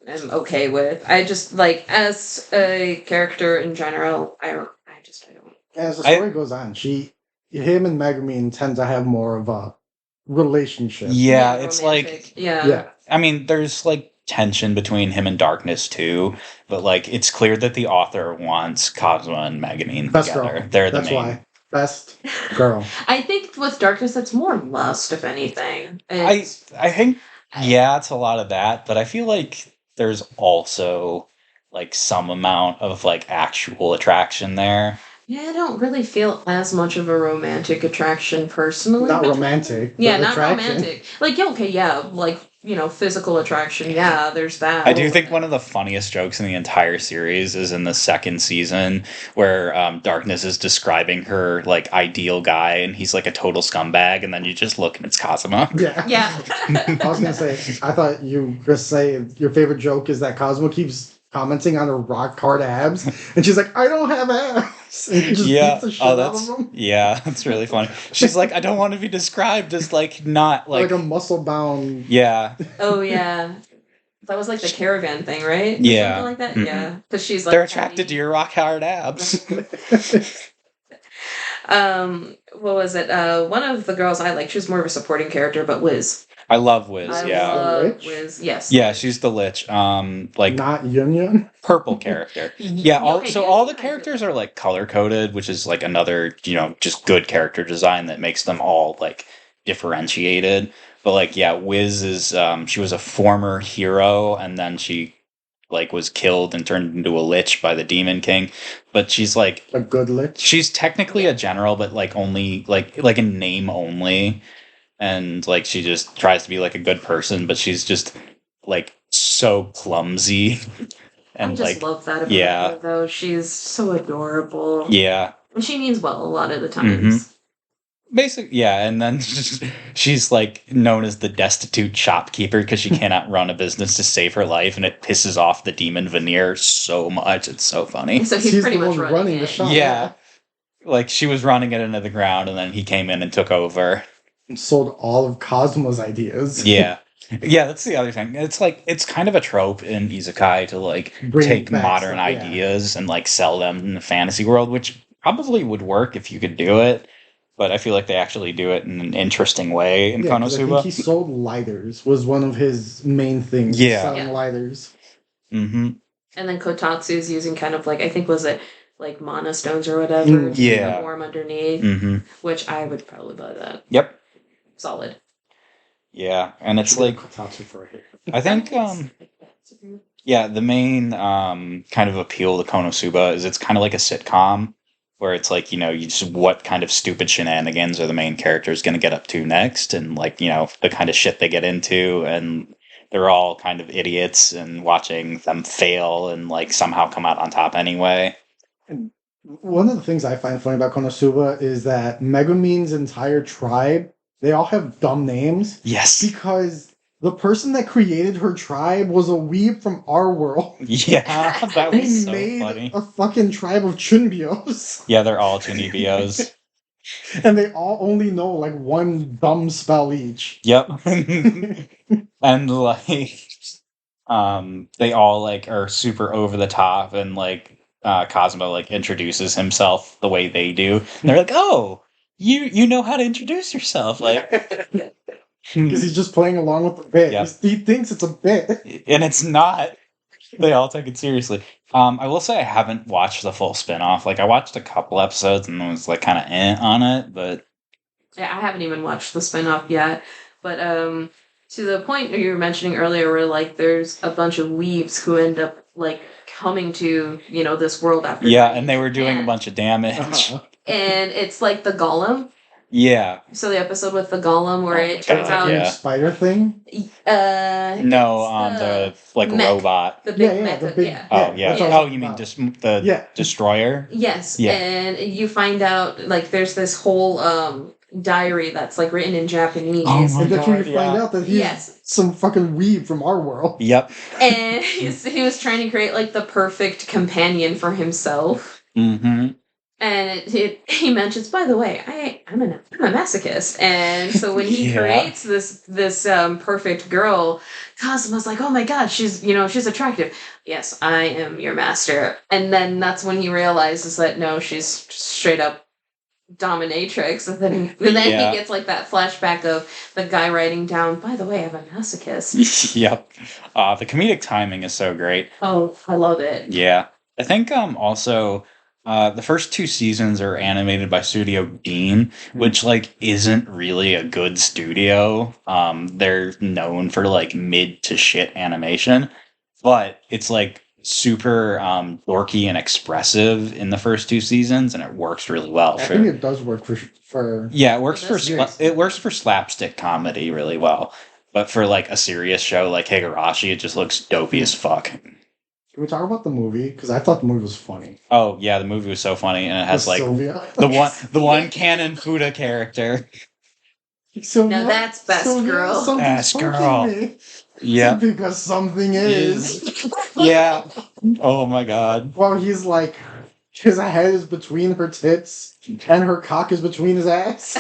am okay with. I just like as a character in general. I don't. As the story goes on, him and Megumin tend to have more of a relationship. yeah, it's romantic. like Yeah. I mean, there's like tension between him and Darkness too, but like it's clear that the author wants Cosmo and Megumin Best together. girl. They're the That's main. why. Best girl. I think with Darkness, it's more lust, if anything. I think it's a lot of that, but I feel like there's also like some amount of like actual attraction there. Yeah, I don't really feel as much of a romantic attraction personally. Not romantic. Yeah, but not attraction. romantic. Like, yeah, okay, yeah, like, physical attraction. Yeah, there's that. I do think one of the funniest jokes in the entire series is in the second season where Darkness is describing her like ideal guy, and he's like a total scumbag, and then you just look and it's Cosmo. Yeah. I was gonna say, I thought you were gonna say your favorite joke is that Cosmo keeps commenting on her rock hard abs, and she's like, "I don't have abs," and he just beats the shit out of them. Yeah, that's really funny. She's like, I don't want to be described as like not like a muscle bound. Yeah. Oh yeah. That was like the caravan thing, right? Or Yeah. something like that. Mhm. Yeah, because she's like They're attracted to your rock hard abs. What was it? One of the girls I like, she was more of a supporting character, but Wiz. I love Wiz, I yeah. love Lich? Wiz. Yes. Yeah, she's the Lich. Like Not Yun Yun. purple character. Yeah, Okay, all yeah, the characters are like color coded, which is like another, just good character design that makes them all like differentiated. But like, yeah, Wiz is she was a former hero, and then she like was killed and turned into a Lich by the Demon King. But she's like A good Lich. she's technically a general, but like only like in name only. And like she just tries to be like a good person, but she's just like so clumsy. And I just like love that about yeah. her, though. She's so adorable. Yeah. And she means well a lot of the times. Basically, yeah, and then she's like known as the destitute shopkeeper because she cannot run a business to save her life, and it pisses off the demon Veneer so much. It's so funny. So he's She's pretty the much one running the it. shop. Yeah. Like she was running it into the ground, and then he came in and took over. And sold all of Cosmo's ideas. Yeah. Yeah, that's the other thing. It's like it's kind of a trope in isekai to like Bring take back modern stuff, yeah. ideas and like sell them in the fantasy world, which probably would work if you could do it. But I feel like they actually do it in an interesting way in 'Cause I think KonoSuba. he sold lighters was one of his main things. Yeah. Selling Yeah. lighters. Mm-hmm. And then Kotatsu's using kind of like, I think, was it like mana stones or whatever? To Yeah. keep them warm underneath, Mm-hmm. which I would probably buy that. Yep. Solid. Yeah, and it's Should get like Kotatsu for a hit. I think yeah, the main kind of appeal to KonoSuba is it's kind of like a sitcom where it's like, you just what kind of stupid shenanigans are the main characters going to get up to next, and like, the kind of shit they get into, and they're all kind of idiots, and watching them fail and like somehow come out on top anyway. One of the things I find funny about Konosuba is that Megumin's entire tribe, they all have dumb names Yes. because the person that created her tribe was a weeb from our world. Yeah, that He was so made funny. a fucking tribe of Chunbios. Yeah, they're all Chunibios. And they all only know like one dumb spell each. Yep. And like they all like are super over the top, and like Cosmo like introduces himself the way they do. And they're like, "Oh, you know how to introduce yourself." Like Because he's just playing along with the bit. Yep. He thinks it's a bit. and it's not. They all take it seriously. I will say I haven't watched the full spin-off. Like I watched a couple episodes and was like kind of on it, but Yeah, I haven't even watched the spin-off yet. But to the point you were mentioning earlier where like there's a bunch of weebs who end up like coming to, this world after yeah, dying and they were doing a in bunch of damage. Uh-huh. and it's like the golem. Yeah. So the episode with the golem where it turns God, out yeah. Spider thing? No, it's the like mech. robot. the big Yeah, mech, the big- yeah. Oh yeah. that's what Oh, I'm you mean about. just the Yeah. destroyer? Yes, Yeah. and you find out like there's this whole diary that's like written in Japanese. Oh my And that's where you God, find yeah. out that he's Yes. some fucking weeb from our world. Yep. And he was trying to create like the perfect companion for himself. Mm-hmm. And he mentions, by the way, I'm a masochist, and so when he Yeah. creates this perfect girl, Cosmo's like, oh my god, she's attractive. Yes, I am your master. And then that's when he realizes that no, she's straight up dominatrix. And then Yeah. he gets like that flashback of the guy writing down, by the way, I'm a masochist. Yep. The comedic timing is so great. Oh, I love it. Yeah. I think also the first two seasons are animated by Studio Dean, which like isn't really a good studio. They're known for like mid to shit animation, but it's like super dorky and expressive in the first two seasons, and it works really well. I think it does work for Yeah, it works It for does, yes. it works for slapstick comedy really well. But for like a serious show like Higurashi, it just looks dopey as fuck. Can we talk about the movie? Because I thought the movie was funny. Oh yeah, the movie was so funny, and it has With like Sylvia. the one canon Fuda character. Sylvia, Now that's best girl. something's Best poking girl. me. Yeah. Because something is. Yeah. Oh my god. Well, he's like, his head is between her tits, and her cock is between his ass.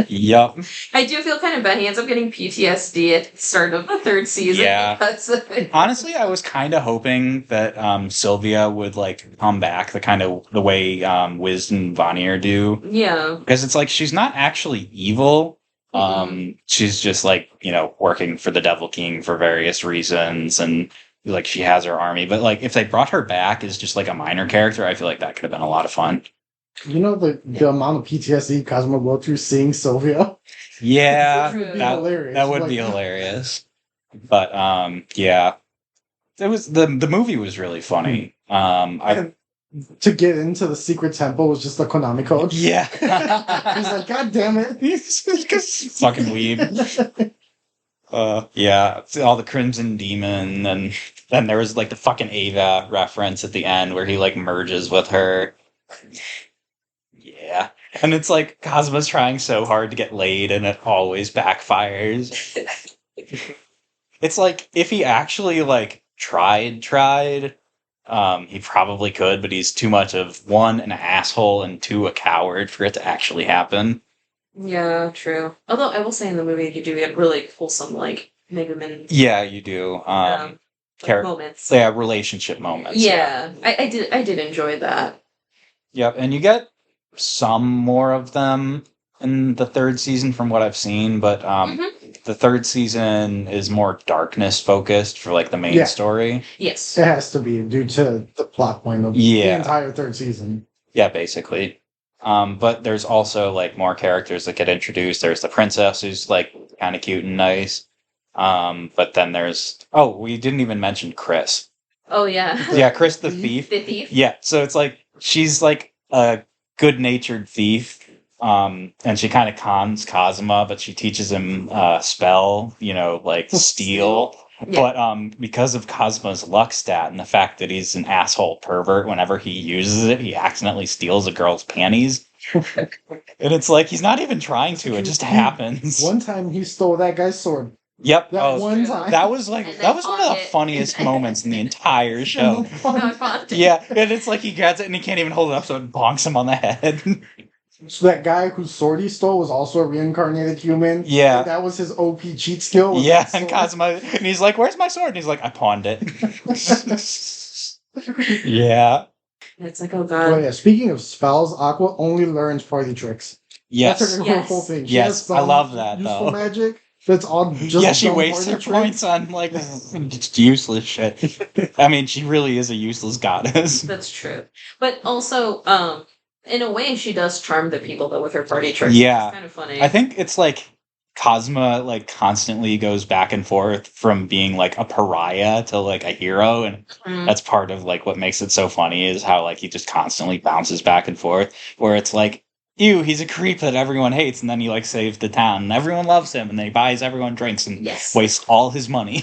Yup. I do feel kind of bad. He ends up getting PTSD at the start of the third season Yeah. because of it. Honestly, I was kind of hoping that Sylvia would like come back the way Wiz and Vanir do, Yeah. because it's like she's not actually evil. She's just like, working for the Devil King for various reasons, and like she has her army. But like if they brought her back as just like a minor character, I feel like that could have been a lot of fun. You know the amount of PTSD Cosmo go through seeing Sylvia? Yeah, Which would be that, hilarious. that would Like- be hilarious. But yeah, it was the movie was really funny. I To get into the secret temple was just the Konami code. yeah, He's like, God damn it. fucking weeb. Yeah, it's all the Crimson Demon, and then there was like the fucking Ava reference at the end where he like merges with her. Yeah, and it's like Cosmo's trying so hard to get laid, and it always backfires. It's like if he actually like tried, he probably could, but he's too much of one, an asshole, and two, a coward for it to actually happen. Yeah, true. Although I will say in the movie you do get really wholesome, like, Mega Man Yeah, you do. like, moments. Yeah, relationship moments. Yeah, I did enjoy that. Yep, and you get some more of them in the third season from what I've seen, but the third season is more darkness focused for like the main story. Yes. It has to be due to the plot point of the entire third season. Yeah, basically. But there's also like more characters that get introduced. There's the princess who's like kind of cute and nice. But then we didn't even mention Chris. Oh yeah. Yeah, Chris the thief. The thief. Yeah, so it's like she's like a good-natured thief. And she kind of cons Kazuma, but she teaches him spell, like steal. Yeah. But because of Cosmo's luck stat and the fact that he's an asshole pervert, whenever he uses it, he accidentally steals a girl's panties. And it's like he's not even trying to; it just happens. One time he stole that guy's sword. Yep. One time. That was one of the funniest moments in the entire show. Yeah, and it's like he grabs it and he can't even hold it up, so it bonks him on the head. So that guy whose sword he stole was also a reincarnated human. Yeah. And that was his OP cheat skill. Yeah, and Kazuma, and he's like, "Where's my sword?" And he's like, "I pawned it." Yeah. It's like, oh Oh god. yeah. Speaking of spells, Aqua only learns party tricks. Yes. That's her whole thing. She Yes, has some I love that, useful though. magic. That's all just She dumb wastes party her tricks. points on like useless shit. I mean, she really is a useless goddess. That's true. But also, in a way, she does charm the people though with her party tricks. Yeah. It's kind of funny. I think it's like Cosma like constantly goes back and forth from being like a pariah to like a hero, and that's part of like what makes it so funny is how like he just constantly bounces back and forth. Where it's like, ew, he's a creep that everyone hates, and then he like saves the town, and everyone loves him, and then he buys everyone drinks and wastes all his money.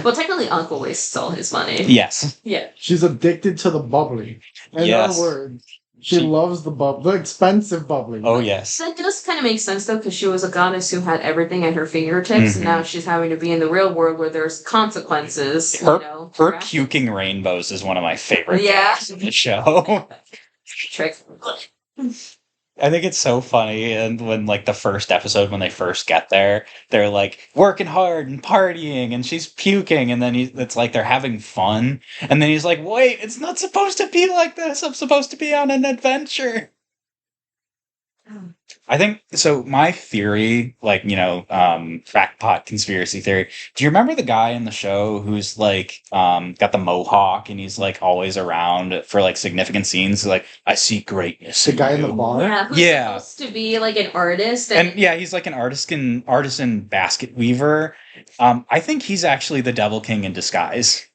Well, technically, Uncle wastes all his money. Yes. Yeah. She's addicted to the bubbly. In other words, she loves the expensive bubbly. Oh yes. That does kind of make sense though, because she was a goddess who had everything at her fingertips, and now she's having to be in the real world where there's consequences. Her puking rainbows is one of my favorite gags in the show. Trick. I think it's so funny, and when like the first episode when they first get there, they're like working hard and partying, and she's puking, and then it's like they're having fun, and then he's like, "Wait, it's not supposed to be like this. I'm supposed to be on an adventure." I think so. My theory, like crackpot conspiracy theory. Do you remember the guy in the show who's like got the mohawk and he's like always around for like significant scenes? Like, I see greatness. The guy in the bar. Yeah, who's supposed to be like an artist, and he's like an artisan basket weaver. I think he's actually the Devil King in disguise.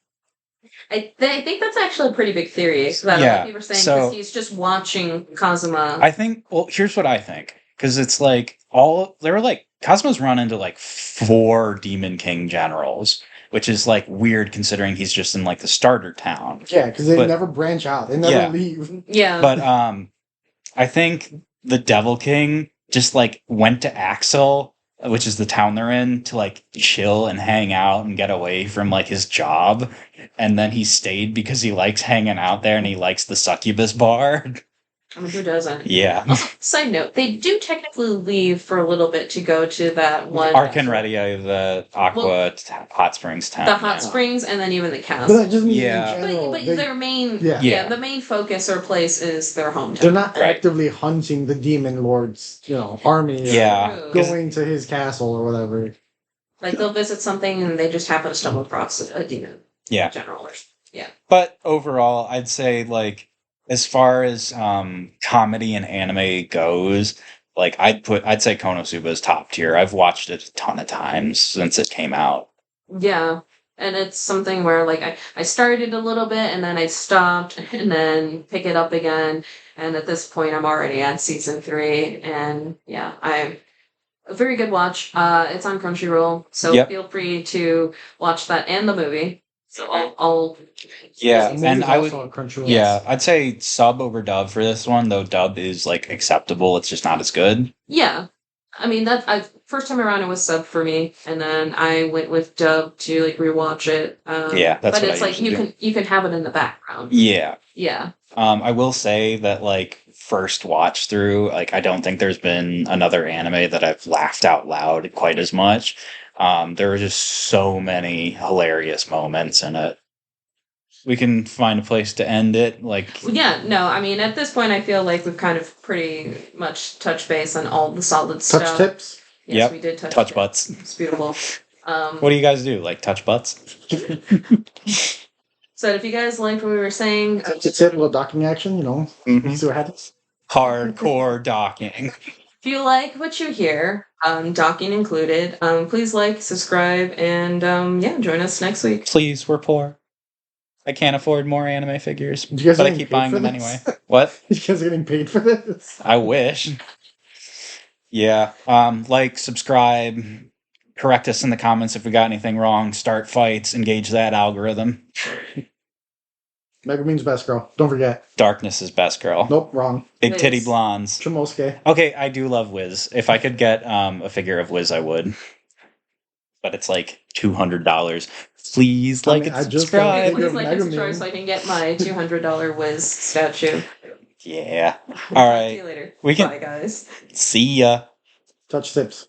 I think that's actually a pretty big theory that a lot of people are saying because he's just watching Kazuma. I think. Well, here's what I think. Because it's like there were like Cosmo's run into like 4 Demon King generals, which is like weird considering he's just in like the starter town. Yeah, because they But- never branch out. They never Yeah. leave. Yeah. But I think the Devil King just like went to Axel, which is the town they're in, to like chill and hang out and get away from like his job. And then he stayed because he likes hanging out there and he likes the succubus bar. I mean, who doesn't? Yeah. Side note, they do technically leave for a little bit to go to that one. Arcanredia, the Aqua Hot Springs town. The hot springs, and then even the But castle. that just means Yeah. in general, But they, their main, Yeah. the main focus or place is their hometown. they're not Right. actively hunting the demon lord's, army. Or Yeah. True. going to his castle or whatever. Like they'll visit something and they just happen to stumble across a demon. Yeah. In general. But overall, I'd say like as far as comedy and anime goes, like I'd say Konosuba is top tier. I've watched it a ton of times since it came out. Yeah. And it's something where like I started a little bit and then I stopped and then pick it up again. And at this point I'm already on season 3 and yeah, I'm a very good watch. It's on Crunchyroll, so Yep. feel free to watch that and the movie. So I'll Yeah, The movie's and I would also on Crunchyroll. yeah, I'd say sub over dub for this one, though dub is like acceptable. It's just not as good. Yeah. I mean first time around it was sub for me, and then I went with dub to like rewatch it. Yeah, that's but what it's I like usually you can have it in the background. Yeah. Yeah. I will say that like first watch through, like I don't think there's been another anime that I've laughed out loud quite as much. There were just so many hilarious moments in it. We can find a place to end it. Like Yeah, no, I mean at this point I feel like we've kind of pretty much touched base on all the solid Touch stuff. tips. Yes, Yep. we did touch touch tips. butts. It's beautiful. What do you guys do? Like touch butts? So if you guys liked what we were saying, Touch tip, little docking action, Mhm. See what happens. Hardcore docking. if you like what you hear, docking included, please like, subscribe, and yeah, join us next week. Please, we're poor. I can't afford more anime figures, You guys but I getting keep paid buying for them this? anyway. What? You guys getting paid for this? I wish. Yeah. Like, subscribe, correct us in the comments if we got anything wrong, start fights, engage that algorithm. Megumin's best girl. Don't forget. Darkness is best girl. Nope, wrong. Big titty Wiz. blondes. Chimosuke. Okay, I do love Wiz. If I could get a figure of Wiz, I would. But it's like $200. Please like and I just got subscribe. Big Please of like and Megumin. subscribe so I can get my $200 Wiz statue. Yeah. All See right. you later. We can- Bye, guys. See ya. Touch tips.